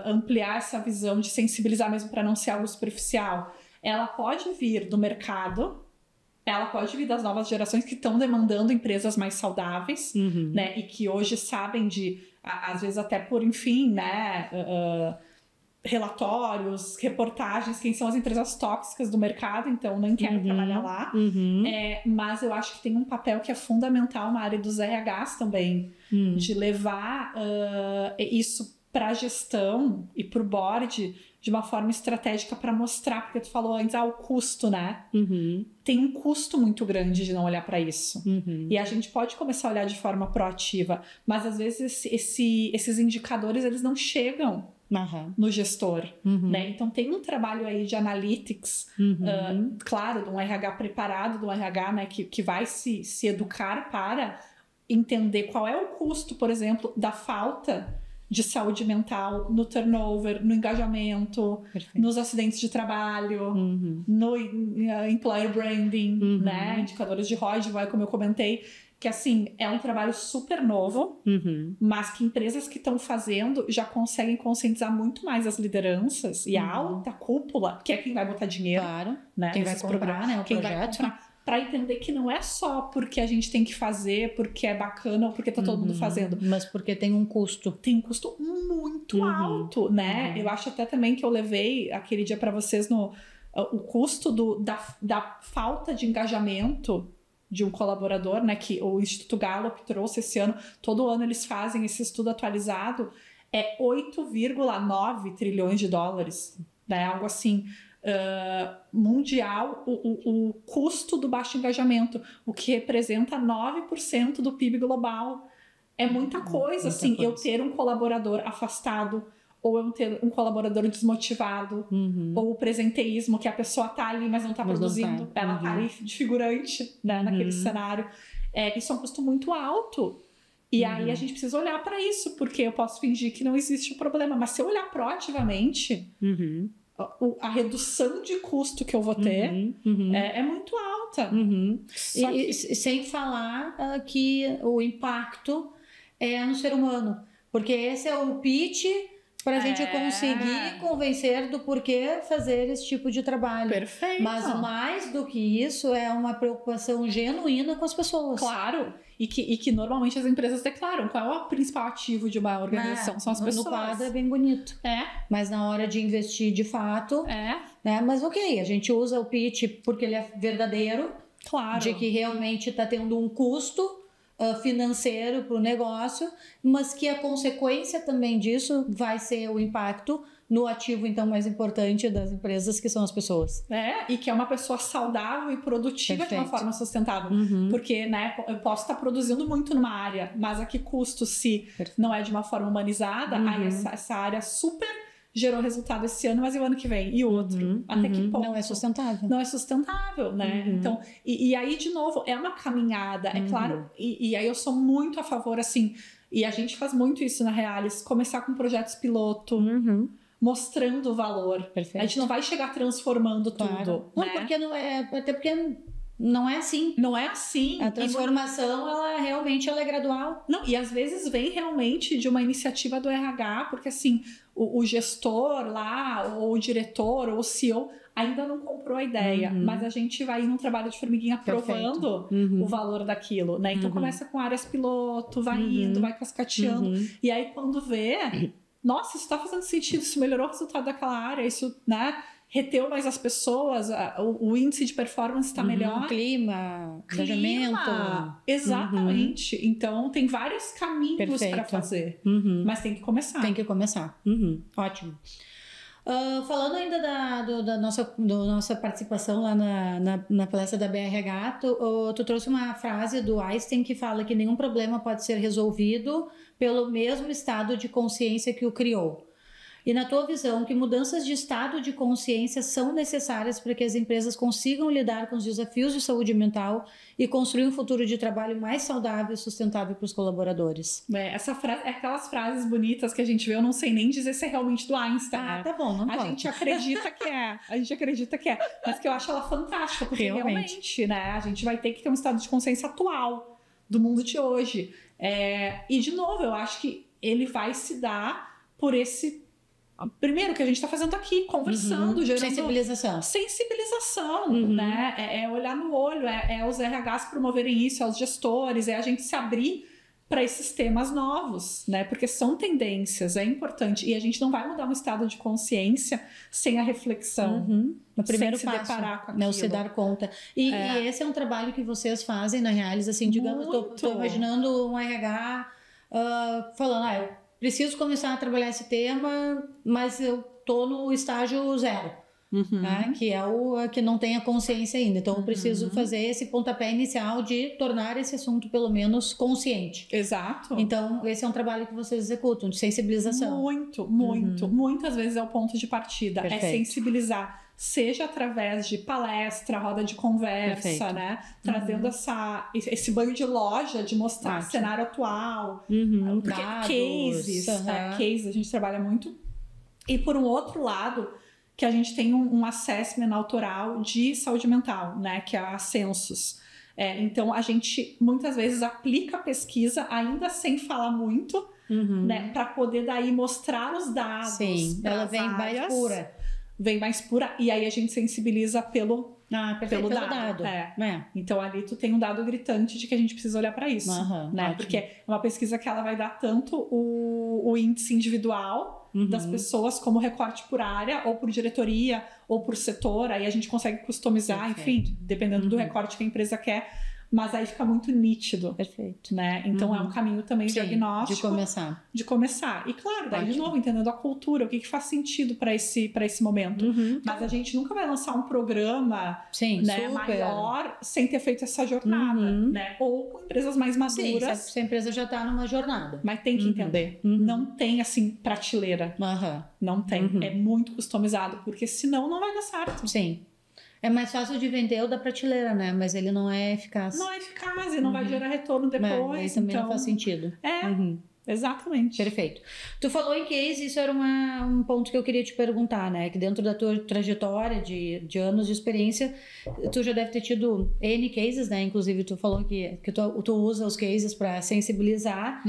ampliar essa visão, de sensibilizar mesmo para não ser algo superficial. Ela pode vir do mercado, ela pode vir das novas gerações que estão demandando empresas mais saudáveis, né? E que hoje sabem às vezes até por, enfim, né? Relatórios, reportagens, quem são as empresas tóxicas do mercado, então nem quero trabalhar lá. Mas eu acho que tem um papel que é fundamental na área dos RHs também, de levar isso para a gestão e para o board de uma forma estratégica para mostrar, porque tu falou antes, o custo, né? Tem um custo muito grande de não olhar para isso. E a gente pode começar a olhar de forma proativa, mas às vezes esses indicadores, eles não chegam no gestor, né? Então tem um trabalho aí de analytics, claro, de um RH preparado, de um RH, né, que vai se educar para entender qual é o custo, por exemplo, da falta de saúde mental no turnover, no engajamento, nos acidentes de trabalho, no employer branding, né? Indicadores de ROI, como eu comentei. que assim, é um trabalho super novo, mas que empresas que estão fazendo já conseguem conscientizar muito mais as lideranças e a alta cúpula, que é quem vai botar dinheiro, Claro. né? Quem vai comprar, né, o quem projeto. vai comprar, para entender que não é só porque a gente tem que fazer, porque é bacana ou porque tá todo mundo fazendo. Mas porque tem um custo. Tem um custo muito alto, né? Eu acho até também que eu levei aquele dia para vocês o custo da falta de engajamento de um colaborador, né, que o Instituto Gallup trouxe esse ano. Todo ano eles fazem esse estudo atualizado, é 8,9 trilhões de dólares, né, algo assim, mundial, o custo do baixo engajamento, o que representa 9% do PIB global. É muita coisa, assim, eu ter um colaborador afastado, ou eu ter um colaborador desmotivado, ou o presenteísmo, que a pessoa tá ali, mas não tá produzindo, ela tá ali de figurante, né, naquele cenário. Isso é um custo muito alto. E aí a gente precisa olhar para isso, porque eu posso fingir que não existe um problema, mas se eu olhar proativamente, a redução de custo que eu vou ter é muito alta. E sem falar que o impacto é no ser humano, porque esse é o pitch para a gente conseguir convencer do porquê fazer esse tipo de trabalho. Perfeito. Mas mais do que isso, é uma preocupação genuína com as pessoas. Claro. E que normalmente as empresas declaram qual é o principal ativo de uma organização, são as pessoas. No quadro é bem bonito. Mas na hora de investir de fato... Né? Mas ok, a gente usa o pitch porque ele é verdadeiro. Claro. De que realmente está tendo um custo financeiro para o negócio, mas que a consequência também disso vai ser o impacto no ativo, então, mais importante das empresas, que são as pessoas. E que é uma pessoa saudável e produtiva. Perfeito. De uma forma sustentável. Porque, né, eu posso estar produzindo muito numa área, mas a que custo se não é de uma forma humanizada, aí essa área super gerou resultado esse ano, mas e o ano que vem? E outro? Até que ponto? Não é sustentável. Não é sustentável, né? Então, e aí, de novo, é uma caminhada, é claro, e aí eu sou muito a favor, assim, e a gente faz muito isso na Realis, começar com projetos piloto, mostrando o valor. Perfeito. A gente não vai chegar transformando tudo. Não, né? porque não é, até porque não é assim. Não é assim. A transformação, ela realmente é gradual. Não, e às vezes vem realmente de uma iniciativa do RH, porque assim, o gestor lá, ou o diretor, ou o CEO ainda não comprou a ideia, mas a gente vai num trabalho de formiguinha provando o valor daquilo, né? Então começa com áreas piloto, vai indo, vai cascateando, e aí quando vê, nossa, isso tá fazendo sentido, isso melhorou o resultado daquela área, isso, né? Reteu mais as pessoas, o índice de performance está melhor. Clima, engajamento. Exatamente. Então, tem vários caminhos para fazer. Mas tem que começar. Tem que começar. Ótimo. Falando ainda da nossa participação lá na palestra da BRH, tu trouxe uma frase do Einstein que fala que nenhum problema pode ser resolvido pelo mesmo estado de consciência que o criou. E na tua visão, que mudanças de estado de consciência são necessárias para que as empresas consigam lidar com os desafios de saúde mental e construir um futuro de trabalho mais saudável e sustentável para os colaboradores? Essa frase, é aquelas frases bonitas que a gente vê, eu não sei nem dizer se é realmente do Einstein. Tá bom, não pode. A gente acredita que é, mas que eu acho ela fantástica, porque realmente, né, a gente vai ter que ter um estado de consciência atual do mundo de hoje. E, de novo, eu acho que ele vai se dar por esse... Primeiro, que a gente está fazendo aqui, conversando, gerando... Sensibilização, né? É olhar no olho, é os RHs promoverem isso, é os gestores, é a gente se abrir para esses temas novos, né? Porque são tendências, é importante. E a gente não vai mudar um estado de consciência sem a reflexão. No primeiro sem se passo, deparar com aquilo. Não se dar conta. E esse é um trabalho que vocês fazem na Realis, assim, digamos, tô imaginando um RH falando, eu preciso começar a trabalhar esse tema, mas eu tô no estágio 0, né? Que é o que não tem a consciência ainda. Então eu preciso fazer esse pontapé inicial de tornar esse assunto pelo menos consciente. Exato. Então esse é um trabalho que vocês executam, de sensibilização. Muito. Muitas vezes é o ponto de partida. Perfeito. É sensibilizar, seja através de palestra, roda de conversa, perfeito, né? Trazendo esse banho de loja, de mostrar o cenário atual. Porque dados, cases, a gente trabalha muito. E por um outro lado, que a gente tem um assessment autoral de saúde mental, né? Que é a Census. Então, a gente muitas vezes aplica a pesquisa ainda sem falar muito, né? Para poder daí mostrar os dados. Sim, ela vem mais pura. Vem mais pura, e aí a gente sensibiliza pelo dado. Então ali tu tem um dado gritante de que a gente precisa olhar para isso, né? Porque é uma pesquisa que ela vai dar tanto o índice individual das pessoas como recorte por área, ou por diretoria, ou por setor, aí a gente consegue customizar, enfim, dependendo do recorte que a empresa quer. Mas aí fica muito nítido. Perfeito. Né? Então é um caminho também diagnóstico. De começar. E claro, daí de novo, entendendo a cultura, o que faz sentido para esse momento. Mas a gente nunca vai lançar um programa maior sem ter feito essa jornada. Né? Ou com empresas mais maduras. Sim, se a empresa já está numa jornada. Mas tem que entender. Não tem assim prateleira. Não tem. É muito customizado, porque senão não vai dar certo. Sim. É mais fácil de vender o da prateleira, né? Mas ele não é eficaz. Não é eficaz e não vai gerar retorno depois. Aí também não faz sentido. Exatamente. Perfeito. Tu falou em case, isso era um ponto que eu queria te perguntar, né? Que dentro da tua trajetória de anos de experiência, tu já deve ter tido N cases, né? Inclusive, tu falou que tu usa os cases para sensibilizar.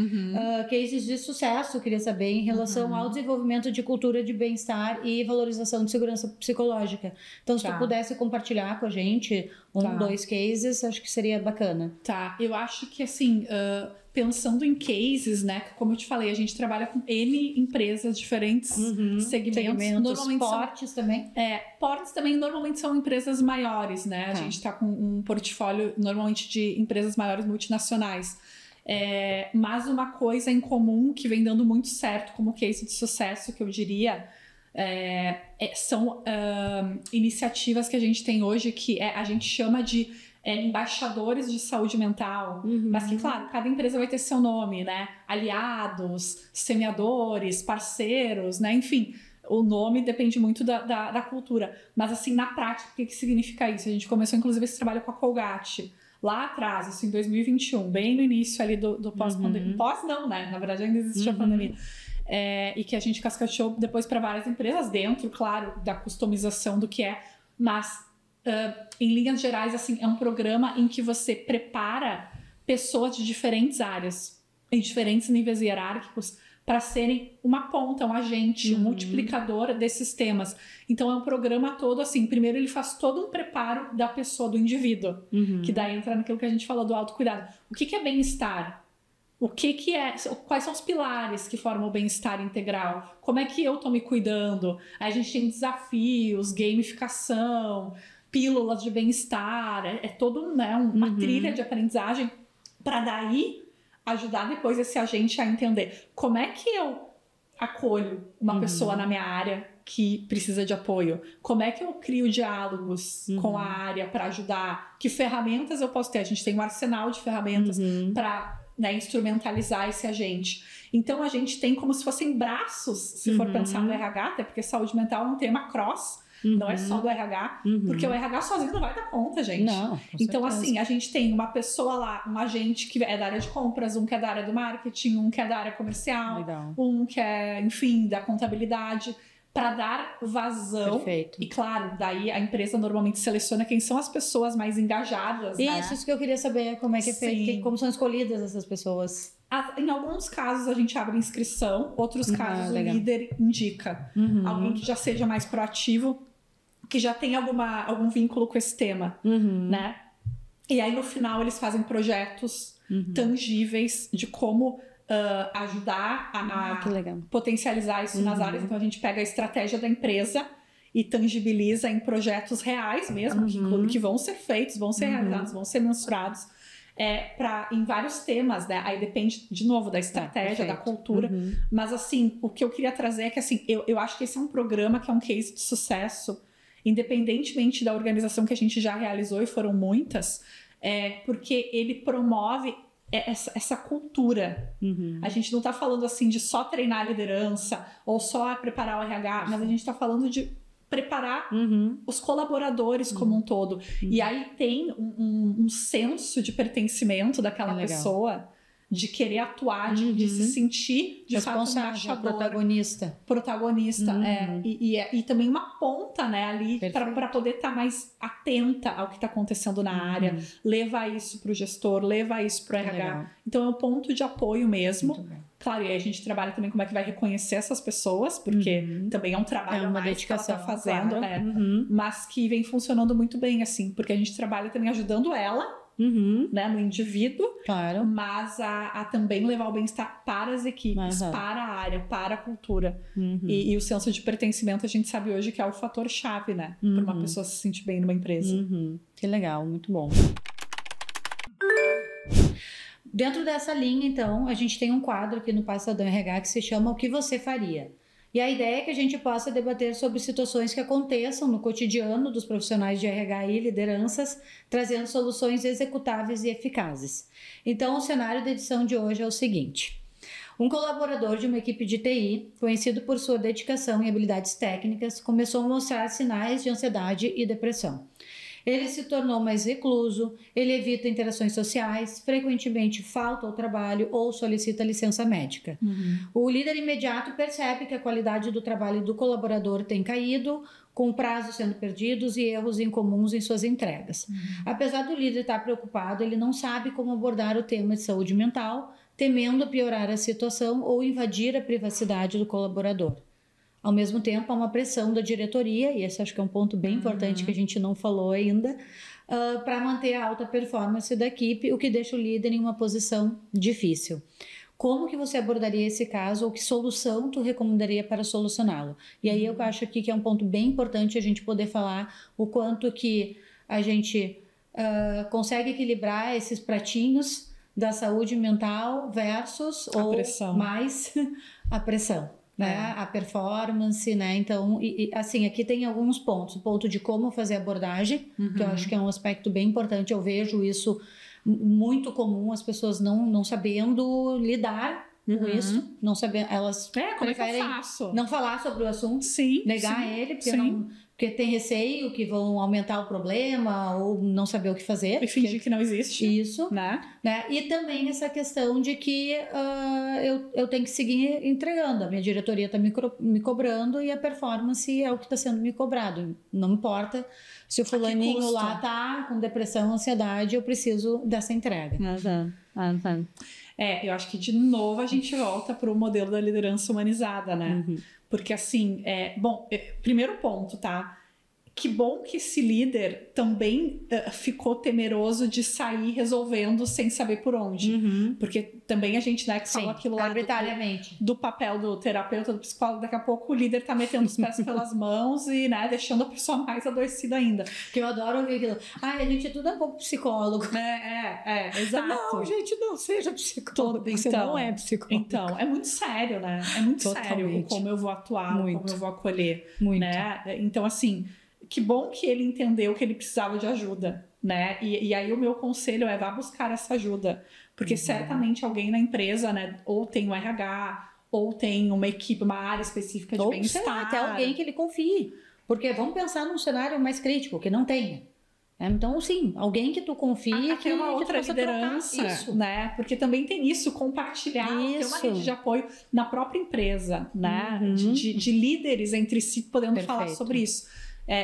Cases de sucesso, eu queria saber, em relação ao desenvolvimento de cultura de bem-estar e valorização de segurança psicológica. Então, se tu pudesse compartilhar com a gente dois cases, acho que seria bacana. Eu acho que, assim... pensando em cases, né? Como eu te falei, a gente trabalha com N empresas, diferentes segmentos. Normalmente portes também. Portes também normalmente são empresas maiores, né? A gente está com um portfólio normalmente de empresas maiores multinacionais. Mas uma coisa em comum que vem dando muito certo como case de sucesso, que eu diria, são iniciativas que a gente tem hoje que a gente chama de embaixadores de saúde mental, mas que, claro, cada empresa vai ter seu nome, né? Aliados, semeadores, parceiros, né? Enfim, o nome depende muito da cultura. Mas, assim, na prática, o que significa isso? A gente começou, inclusive, esse trabalho com a Colgate lá atrás, isso em 2021, bem no início ali do pós-pandemia. Pós não, né? Na verdade, ainda existia a pandemia. E que a gente cascateou depois para várias empresas dentro, claro, da customização do que mas... em linhas gerais, assim, é um programa em que você prepara pessoas de diferentes áreas, em diferentes níveis hierárquicos, para serem uma ponta, um agente, um multiplicador desses temas. Então é um programa todo assim, primeiro ele faz todo um preparo da pessoa, do indivíduo, que daí entra naquilo que a gente falou do autocuidado. O que é bem-estar? Quais são os pilares que formam o bem-estar integral? Como é que eu tô me cuidando? Aí a gente tem desafios, gamificação, pílulas de bem-estar, todo uma trilha de aprendizagem para daí ajudar depois esse agente a entender como é que eu acolho uma pessoa na minha área que precisa de apoio, como é que eu crio diálogos com a área para ajudar, que ferramentas eu posso ter, a gente tem um arsenal de ferramentas para instrumentalizar esse agente. Então a gente tem como se fossem braços, se for pensar no RH, até porque saúde mental é um tema cross, não é só do RH, porque o RH sozinho não vai dar conta, gente. Não, então, assim, a gente tem uma pessoa lá, um agente que é da área de compras, um que é da área do marketing, um que é da área comercial, um que é, enfim, da contabilidade, para dar vazão. Perfeito. E claro, daí a empresa normalmente seleciona quem são as pessoas mais engajadas, né? Isso que eu queria saber, como é que é feito, como são escolhidas essas pessoas. Em alguns casos a gente abre inscrição, outros casos o líder indica alguém que já seja mais proativo, que já tem algum vínculo com esse tema, né? E aí no final eles fazem projetos tangíveis de como ajudar a potencializar isso nas áreas. Então a gente pega a estratégia da empresa e tangibiliza em projetos reais mesmo, que vão ser feitos, vão ser realizados, vão ser mensurados em vários temas, né? Aí depende, de novo, da estratégia, da cultura. Mas assim, o que eu queria trazer é que assim, eu acho que esse é um programa que é um case de sucesso, independentemente da organização que a gente já realizou, e foram muitas, porque ele promove essa cultura. A gente não está falando assim de só treinar a liderança ou só preparar o RH, mas a gente está falando de preparar os colaboradores como um todo. E aí tem um senso de pertencimento daquela pessoa de querer atuar, de se sentir de fato embaixador, protagonista, e também uma ponta, né, ali para poder estar mais atenta ao que está acontecendo na área, levar isso para o gestor, levar isso para o RH. Legal. Então é um ponto de apoio mesmo. Claro, e aí a gente trabalha também como é que vai reconhecer essas pessoas, porque também é um trabalho uma mais dedicação que ela tá fazendo, claro. mas que vem funcionando muito bem, assim, porque a gente trabalha também ajudando ela, né, no indivíduo, claro. mas a também levar o bem-estar para as equipes, para a área, para a cultura. E o senso de pertencimento a gente sabe hoje que é o fator-chave, né, para uma pessoa se sentir bem numa empresa. Que legal, muito bom. Dentro dessa linha, então, a gente tem um quadro aqui no Passadão RH que se chama O que você faria? E a ideia é que a gente possa debater sobre situações que aconteçam no cotidiano dos profissionais de RH e lideranças, trazendo soluções executáveis e eficazes. Então, o cenário da edição de hoje é o seguinte: um colaborador de uma equipe de TI, conhecido por sua dedicação e habilidades técnicas, começou a mostrar sinais de ansiedade e depressão. Ele se tornou mais recluso, ele evita interações sociais, frequentemente falta ao trabalho ou solicita licença médica. O líder imediato percebe que a qualidade do trabalho do colaborador tem caído, com prazos sendo perdidos e erros incomuns em suas entregas. Apesar do líder estar preocupado, ele não sabe como abordar o tema de saúde mental, temendo piorar a situação ou invadir a privacidade do colaborador. Ao mesmo tempo, há uma pressão da diretoria, e esse acho que é um ponto bem importante que a gente não falou ainda, para manter a alta performance da equipe, o que deixa o líder em uma posição difícil. Como que você abordaria esse caso ou que solução tu recomendaria para solucioná-lo? E aí eu acho aqui que é um ponto bem importante a gente poder falar o quanto que a gente consegue equilibrar esses pratinhos da saúde mental versus ou mais a pressão. Né? A performance, né? Então, assim, aqui tem alguns pontos. O ponto de como fazer a abordagem, que eu acho que é um aspecto bem importante. Eu vejo isso muito comum, as pessoas não sabendo lidar com isso, não sabendo, elas preferem não falar sobre o assunto, negar ele, porque tem receio que vão aumentar o problema ou não saber o que fazer. E fingir que não existe. Isso. Né? E também essa questão de que eu tenho que seguir entregando. A minha diretoria está me cobrando e a performance é o que está sendo me cobrado. Não importa se o fulaninho lá está com depressão, ansiedade, eu preciso dessa entrega. Eu acho que de novo a gente volta para o modelo da liderança humanizada, né? Porque assim, primeiro ponto, tá? Que bom que esse líder também ficou temeroso de sair resolvendo sem saber por onde. Porque também a gente, né, que falou aquilo lá do papel do terapeuta, do psicólogo, daqui a pouco o líder tá metendo os pés pelas mãos e, né, deixando a pessoa mais adoecida ainda. Que eu adoro ouvir aquilo. A gente tudo é um pouco psicólogo. Exato. Não, gente, não seja psicólogo. Você não é psicólogo. Então, é muito sério, né? É muito sério como eu vou atuar, como eu vou acolher. Né? Então, assim, que bom que ele entendeu que ele precisava de ajuda, né? E aí o meu conselho é vá buscar essa ajuda, porque certamente alguém na empresa, né, ou tem o RH, ou tem uma equipe, uma área específica de bem-estar. Até alguém que ele confie, porque vamos pensar num cenário mais crítico, que não tenha. Então, sim, alguém que tu confie, que é uma outra liderança, né? Porque também tem isso, compartilhar, ter uma rede de apoio na própria empresa, né? De líderes entre si podendo falar sobre isso.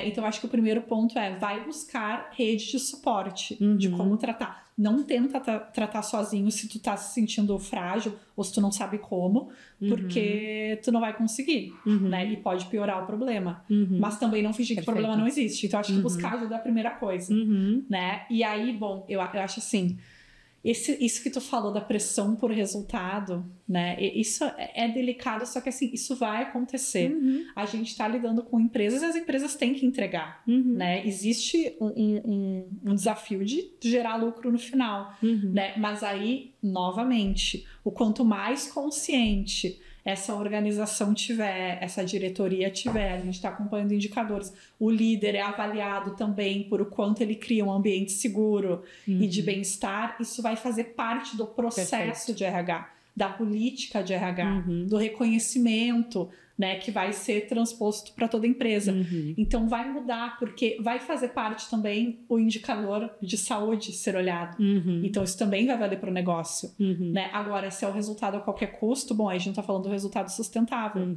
Então, acho que o primeiro ponto vai buscar rede de suporte, de como tratar. Não tenta tratar sozinho se tu tá se sentindo frágil ou se tu não sabe como, porque tu não vai conseguir, né? E pode piorar o problema. Mas também não fingir que o problema não existe. Então, acho que buscar ajuda é a primeira coisa, né? E aí, bom, eu acho assim... Isso que tu falou da pressão por resultado, né? Isso é delicado, só que assim, isso vai acontecer. A gente está lidando com empresas e as empresas têm que entregar, né? Existe um desafio de gerar lucro no final, né? Mas aí, novamente, o quanto mais consciente essa organização tiver, essa diretoria tiver, a gente está acompanhando indicadores, o líder é avaliado também por o quanto ele cria um ambiente seguro e de bem-estar, isso vai fazer parte do processo de RH, da política de RH, do reconhecimento, né, que vai ser transposto para toda a empresa. Então vai mudar, porque vai fazer parte também o indicador de saúde ser olhado. Então isso também vai valer para o negócio. Né? Agora, se é o resultado a qualquer custo, bom, aí a gente está falando do resultado sustentável.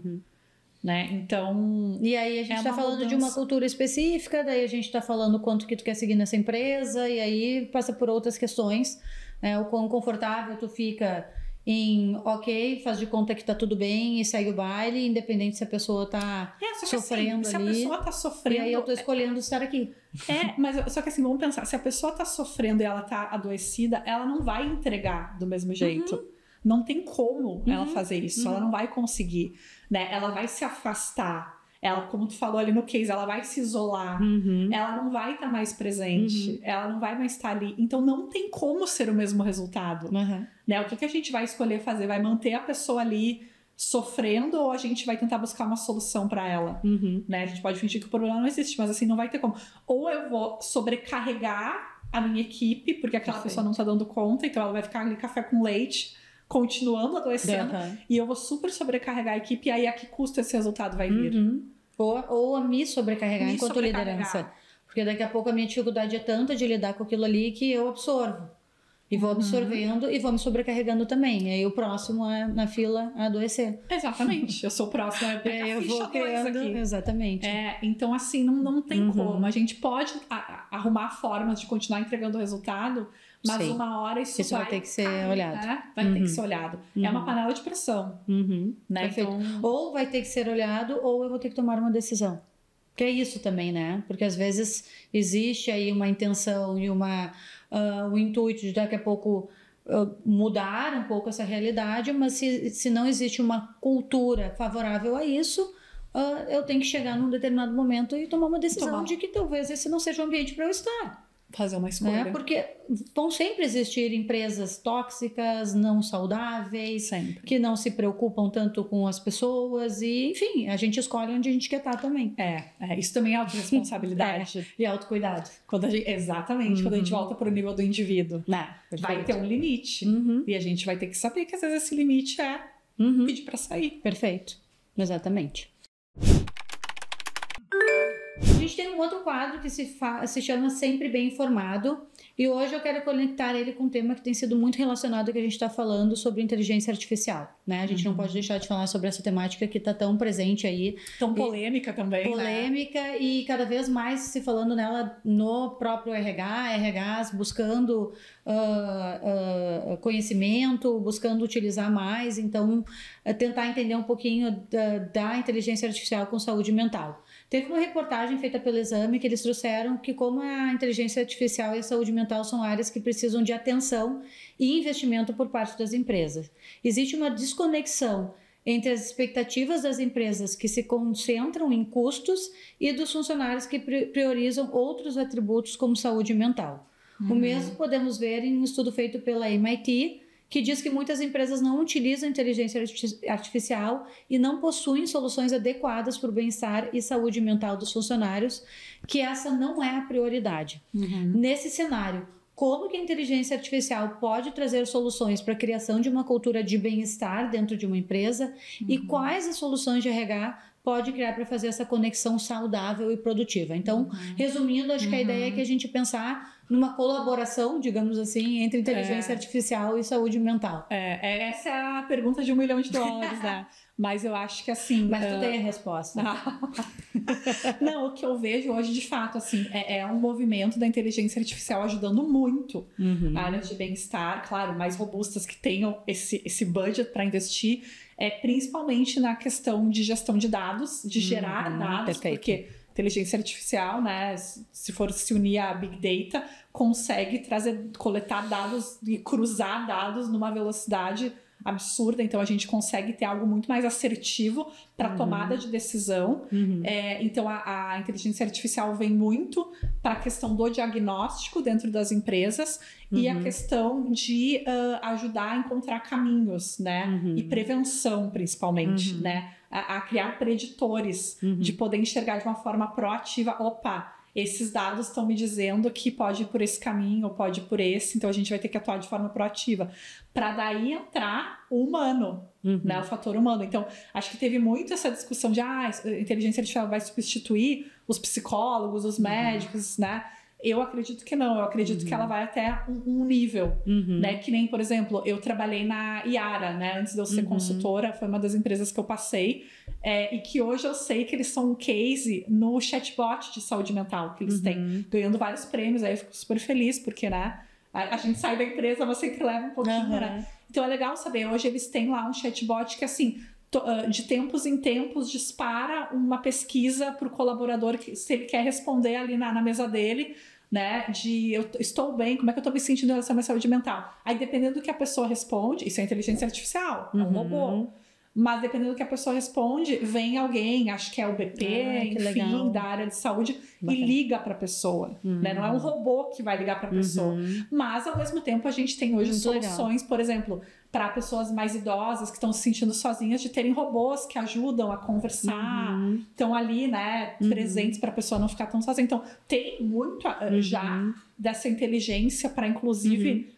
Né? Então... E aí a gente está falando de uma cultura específica, daí a gente está falando quanto que tu quer seguir nessa empresa, e aí passa por outras questões, né? O quão confortável tu fica em ok, faz de conta que tá tudo bem e segue o baile, independente se a pessoa tá sofrendo assim, ali. Se a pessoa tá sofrendo... E aí eu tô escolhendo estar aqui. Mas só que assim, vamos pensar, se a pessoa tá sofrendo e ela tá adoecida, ela não vai entregar do mesmo jeito. Não tem como ela fazer isso, ela não vai conseguir, né? Ela vai se afastar. Ela, como tu falou ali no case, ela vai se isolar, ela não vai estar mais presente, ela não vai mais estar ali. Então não tem como ser o mesmo resultado. Né? O que a gente vai escolher fazer? Vai manter a pessoa ali sofrendo ou a gente vai tentar buscar uma solução para ela? Né? A gente pode fingir que o problema não existe, mas assim, não vai ter como. Ou eu vou sobrecarregar a minha equipe, porque aquela pessoa não tá dando conta, então ela vai ficar ali café com leite, continuando adoecendo, e eu vou super sobrecarregar a equipe, e aí a que custo esse resultado vai vir? Ou a me sobrecarregar enquanto liderança. Porque daqui a pouco a minha dificuldade é tanta de lidar com aquilo ali que eu absorvo. E vou absorvendo e vou me sobrecarregando também. E aí o próximo na fila a adoecer. Exatamente. Eu sou o próximo. Eu vou criando aqui. Exatamente. Então, assim, não tem como. A gente pode arrumar formas de continuar entregando o resultado, mas uma hora isso vai ter que ser olhado. Né? Vai ter que ser olhado. É uma panela de pressão. Né? Então... Ou vai ter que ser olhado, ou eu vou ter que tomar uma decisão. Que é isso também, né? Porque às vezes existe aí uma intenção e o intuito de daqui a pouco mudar um pouco essa realidade, mas se não existe uma cultura favorável a isso, eu tenho que chegar num determinado momento e tomar uma decisão de que talvez esse não seja o ambiente para eu estar. Fazer uma escolha. Né? Porque vão sempre existir empresas tóxicas, não saudáveis, que não se preocupam tanto com as pessoas e, enfim, a gente escolhe onde a gente quer estar também. Isso também é autorresponsabilidade. E autocuidado. Exatamente, quando a gente volta para o nível do indivíduo. Vai ter um limite. E a gente vai ter que saber que às vezes esse limite é pedir para sair. Perfeito. Exatamente. A gente tem um outro quadro que se chama Sempre Bem Informado, e hoje eu quero conectar ele com um tema que tem sido muito relacionado ao que a gente está falando sobre inteligência artificial, né? A gente não pode deixar de falar sobre essa temática que está tão presente aí. Tão polêmica também, polêmica, né? E cada vez mais se falando nela no próprio RHs buscando conhecimento, buscando utilizar mais, então tentar entender um pouquinho da inteligência artificial com saúde mental. Teve uma reportagem feita pelo Exame que eles trouxeram que como a inteligência artificial e a saúde mental são áreas que precisam de atenção e investimento por parte das empresas. Existe uma desconexão entre as expectativas das empresas que se concentram em custos e dos funcionários que priorizam outros atributos como saúde mental. O mesmo podemos ver em um estudo feito pela MIT, que diz que muitas empresas não utilizam inteligência artificial e não possuem soluções adequadas para o bem-estar e saúde mental dos funcionários, que essa não é a prioridade. Nesse cenário, como que a inteligência artificial pode trazer soluções para a criação de uma cultura de bem-estar dentro de uma empresa e quais as soluções de RH pode criar para fazer essa conexão saudável e produtiva. Então, resumindo, acho que a ideia é que a gente pensar numa colaboração, digamos assim, entre inteligência artificial e saúde mental. Essa é a pergunta de $1 milhão, né? Mas eu acho que assim... Mas tu tem a resposta. Não, o que eu vejo hoje, de fato, assim, é um movimento da inteligência artificial ajudando muito áreas de bem-estar, claro, mais robustas que tenham esse budget para investir, principalmente na questão de gestão de dados, de gerar dados, porque inteligência artificial, né, se for se unir à Big Data, consegue coletar dados e cruzar dados numa velocidade absurda, então a gente consegue ter algo muito mais assertivo para tomada de decisão. Então a inteligência artificial vem muito para a questão do diagnóstico dentro das empresas e a questão de ajudar a encontrar caminhos, né? E prevenção, principalmente, né? A criar preditores de poder enxergar de uma forma proativa, opa, esses dados estão me dizendo que pode ir por esse caminho ou pode ir por esse, então a gente vai ter que atuar de forma proativa. Para daí entrar o humano, né, o fator humano. Então, acho que teve muito essa discussão de a inteligência artificial vai substituir os psicólogos, os médicos, né? Eu acredito que não, eu acredito que ela vai até um nível, né? Que nem, por exemplo, eu trabalhei na Yara, né? Antes de eu ser consultora, foi uma das empresas que eu passei, e que hoje eu sei que eles são um case no chatbot de saúde mental que eles têm, ganhando vários prêmios, aí eu fico super feliz, porque, né? A gente sai da empresa, mas sempre leva um pouquinho, né? Então é legal saber, hoje eles têm lá um chatbot que, assim, de tempos em tempos dispara uma pesquisa para o colaborador, que, se ele quer responder ali na mesa dele, né, de eu estou bem, como é que eu estou me sentindo em relação à minha saúde mental. Aí dependendo do que a pessoa responde, isso é inteligência artificial, é um robô. Mas dependendo do que a pessoa responde, vem alguém, acho que é o BP, enfim, legal, da área de saúde, e liga para a pessoa. Né? Não é um robô que vai ligar para a pessoa. Mas, ao mesmo tempo, a gente tem hoje soluções, por exemplo, para pessoas mais idosas que estão se sentindo sozinhas, de terem robôs que ajudam a conversar, estão ali, né, presentes para a pessoa não ficar tão sozinha. Então, tem muito já dessa inteligência para, inclusive,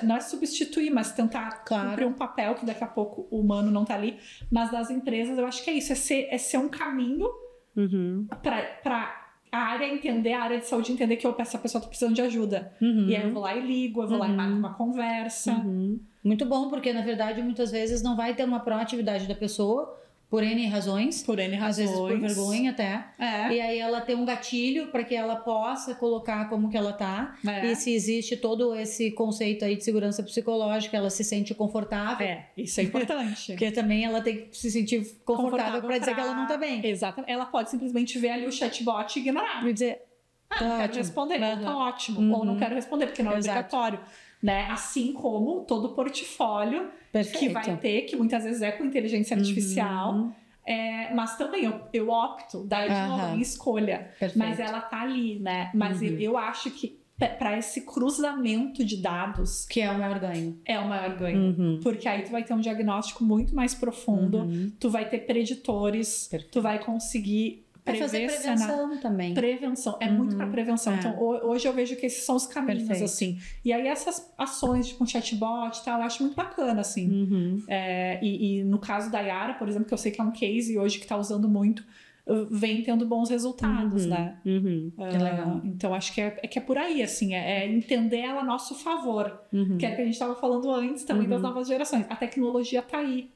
não é substituir, mas tentar cumprir um papel que daqui a pouco o humano não tá ali. Mas das empresas, eu acho que é isso, é ser um caminho para a área entender, a área de saúde entender que essa pessoa tá precisando de ajuda. E aí eu vou lá e ligo, eu vou lá e marco uma conversa. Muito bom, porque na verdade muitas vezes não vai ter uma proatividade da pessoa, por N razões. Por N razões. Às vezes por vergonha até. E aí ela tem um gatilho para que ela possa colocar como que ela tá. E se existe todo esse conceito aí de segurança psicológica, ela se sente confortável. Isso é importante. Porque também ela tem que se sentir confortável para dizer que ela não tá bem. Exatamente. Ela pode simplesmente ver ali o chatbot e ignorar. E dizer, não quero responder, tá ótimo. Ou não quero responder, porque não é obrigatório. Né? Assim como todo portfólio que vai ter, que muitas vezes é com inteligência artificial, mas também eu opto, daí de novo, em escolha. Mas ela tá ali, né? Mas eu acho que para esse cruzamento de dados, que é o maior ganho. É o maior ganho. Porque aí tu vai ter um diagnóstico muito mais profundo, tu vai ter preditores, tu vai conseguir fazer prevenção também. Prevenção, muito para prevenção. Então, hoje eu vejo que esses são os caminhos, assim. E aí, essas ações com chatbot e tal, eu acho muito bacana, assim. E no caso da Yara, por exemplo, que eu sei que é um case hoje que está usando muito, vem tendo bons resultados, né? Que legal. Então, acho que é por aí, assim, é entender ela a nosso favor. Que é o que a gente estava falando antes também das novas gerações. A tecnologia está aí.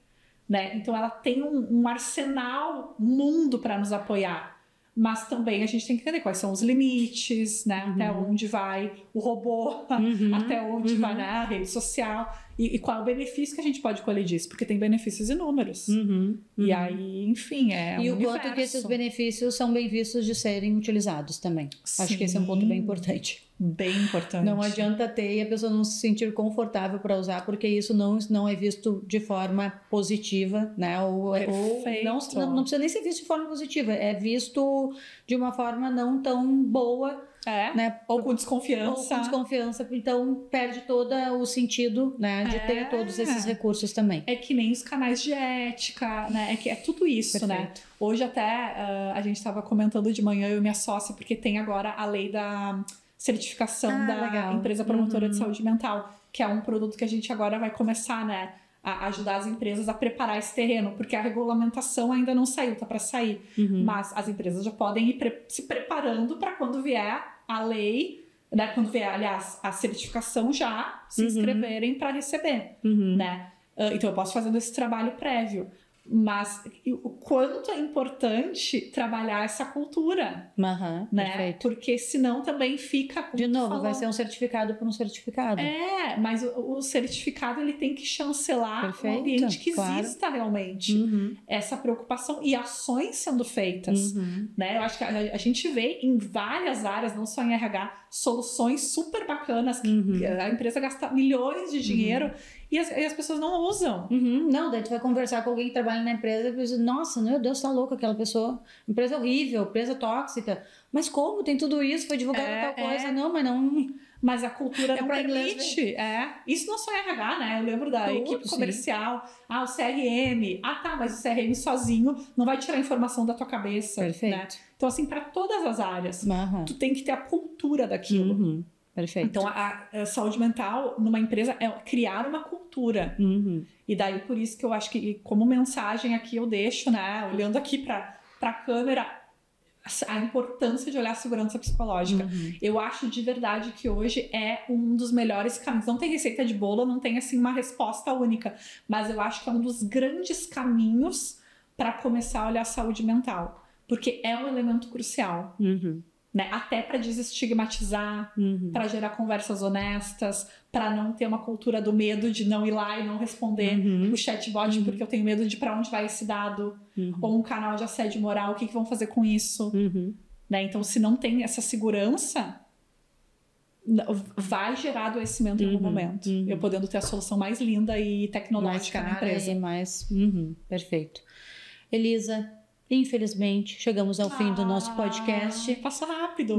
Né? Então ela tem um arsenal, um mundo para nos apoiar, mas também a gente tem que entender quais são os limites, né? Até onde vai o robô, até onde vai, né, a rede social, e qual é o benefício que a gente pode colher disso, porque tem benefícios inúmeros. E aí, enfim, e o quanto que esses benefícios são bem vistos de serem utilizados também. Acho que esse é um ponto bem importante. Bem importante. Não adianta ter e a pessoa não se sentir confortável para usar, porque isso não é visto de forma positiva, né? Ou não precisa nem ser visto de forma positiva, é visto de uma forma não tão boa. Né? Ou com desconfiança. Então perde todo o sentido, né, de ter todos esses recursos também. É que nem os canais de ética, né? É tudo isso, né? Hoje até a gente estava comentando de manhã, eu e minha sócia, porque tem agora a lei da certificação da empresa promotora de saúde mental, que é um produto que a gente agora vai começar, né, a ajudar as empresas a preparar esse terreno, porque a regulamentação ainda não saiu, tá para sair, mas as empresas já podem ir se preparando para quando vier a lei, né, quando vier, aliás, a certificação, já se inscreverem para receber, né? Então eu posso fazer esse trabalho prévio. Mas o quanto é importante trabalhar essa cultura, né? Perfeito. Porque senão também fica... De novo, vai ser um certificado por um certificado. Mas o certificado ele tem que chancelar o ambiente que exista realmente. Essa preocupação e ações sendo feitas, né? Eu acho que a gente vê em várias áreas, não só em RH, soluções super bacanas que a empresa gasta milhões de dinheiro e as pessoas não usam. Não, daí tu vai conversar com alguém que trabalha na empresa e diz, nossa, meu Deus, tá louca aquela pessoa. Empresa horrível, empresa tóxica. Mas como? Tem tudo isso, foi divulgado tal coisa. Não, mas não... mas a cultura não permite. Isso não só é RH, né? Eu lembro da equipe comercial, o CRM. Tá, mas o CRM sozinho não vai tirar a informação da tua cabeça. Perfeito. Né? Então, assim, para todas as áreas, tu tem que ter a cultura daquilo. Perfeito. Então, a saúde mental numa empresa é criar uma cultura. E daí, por isso que eu acho que, como mensagem aqui, eu deixo, né? Olhando aqui para a câmera, a importância de olhar a segurança psicológica. Eu acho de verdade que hoje é um dos melhores caminhos. Não tem receita de bolo, não tem, assim, uma resposta única. Mas eu acho que é um dos grandes caminhos para começar a olhar a saúde mental. Porque é um elemento crucial. Né? Até para desestigmatizar, para gerar conversas honestas, para não ter uma cultura do medo de não ir lá e não responder o chatbot porque eu tenho medo de para onde vai esse dado, ou um canal de assédio moral, o que vão fazer com isso. Né? Então, se não tem essa segurança, vai gerar adoecimento em algum momento. Eu podendo ter a solução mais linda e tecnológica na empresa. Perfeito. Elisa, infelizmente, chegamos ao fim do nosso podcast. Passa rápido.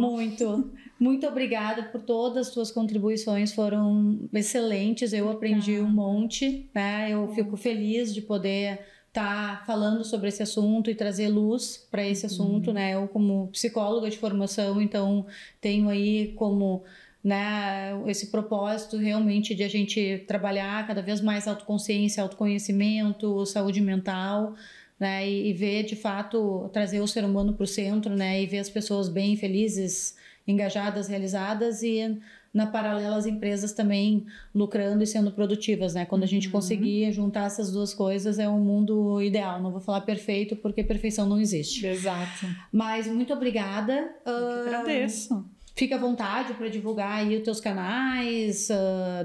Muito obrigada por todas as suas contribuições, foram excelentes, eu aprendi um monte, né? Eu fico feliz de poder estar falando sobre esse assunto e trazer luz para esse assunto, né? Eu, como psicóloga de formação, então tenho aí como, né, esse propósito realmente de a gente trabalhar cada vez mais autoconsciência, autoconhecimento, saúde mental, né, e ver de fato, trazer o ser humano para o centro, né, e ver as pessoas bem, felizes, engajadas, realizadas, e na paralela as empresas também lucrando e sendo produtivas, né? Quando a gente conseguir juntar essas duas coisas, é um mundo ideal. Não vou falar perfeito, porque perfeição não existe. Exato. Mas muito obrigada. Eu que agradeço. Fica à vontade para divulgar aí os teus canais,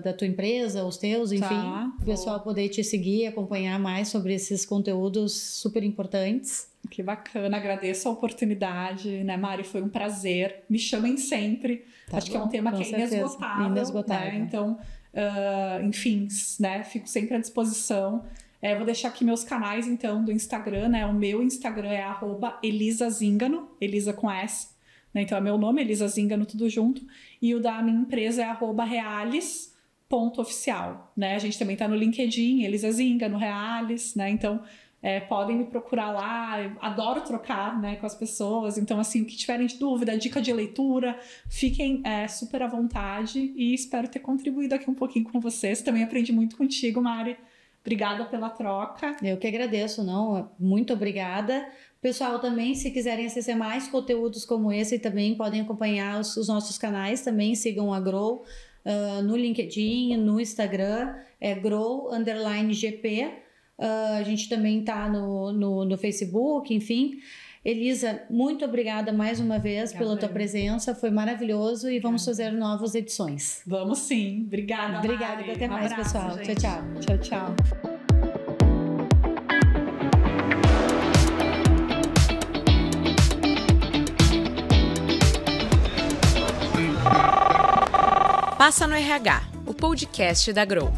da tua empresa, os teus, enfim. O pessoal poder te seguir, acompanhar mais sobre esses conteúdos super importantes. Que bacana, agradeço a oportunidade, né, Mari? Foi um prazer. Me chamem sempre. Acho que é um tema que é inesgotável. Né? Então, enfim, né, fico sempre à disposição. Vou deixar aqui meus canais, então, do Instagram, né? O meu Instagram é @ElisaZingano, Elisa com S. Né? Então, é meu nome, Elisa Zingano, tudo junto. E o da minha empresa é @reales.oficial. Né? A gente também está no LinkedIn, Elisa Zingano, Reales, né? Então, podem me procurar lá. Eu adoro trocar, né, com as pessoas. Então, assim, o que tiverem de dúvida, dica de leitura, fiquem super à vontade. E espero ter contribuído aqui um pouquinho com vocês. Também aprendi muito contigo, Mari. Obrigada pela troca. Eu que agradeço, muito obrigada. Pessoal, também, se quiserem acessar mais conteúdos como esse, também podem acompanhar os nossos canais, também sigam a Grow no LinkedIn, no Instagram, é Grow_GP. A gente também está no Facebook, enfim. Elisa, muito obrigada mais uma vez pela tua presença, foi maravilhoso e vamos fazer novas edições. Vamos sim, obrigada, Mari. Obrigada, até mais, abraço, pessoal. Gente. Tchau, tchau. Tchau, tchau. Passa no RH, o podcast da Grow.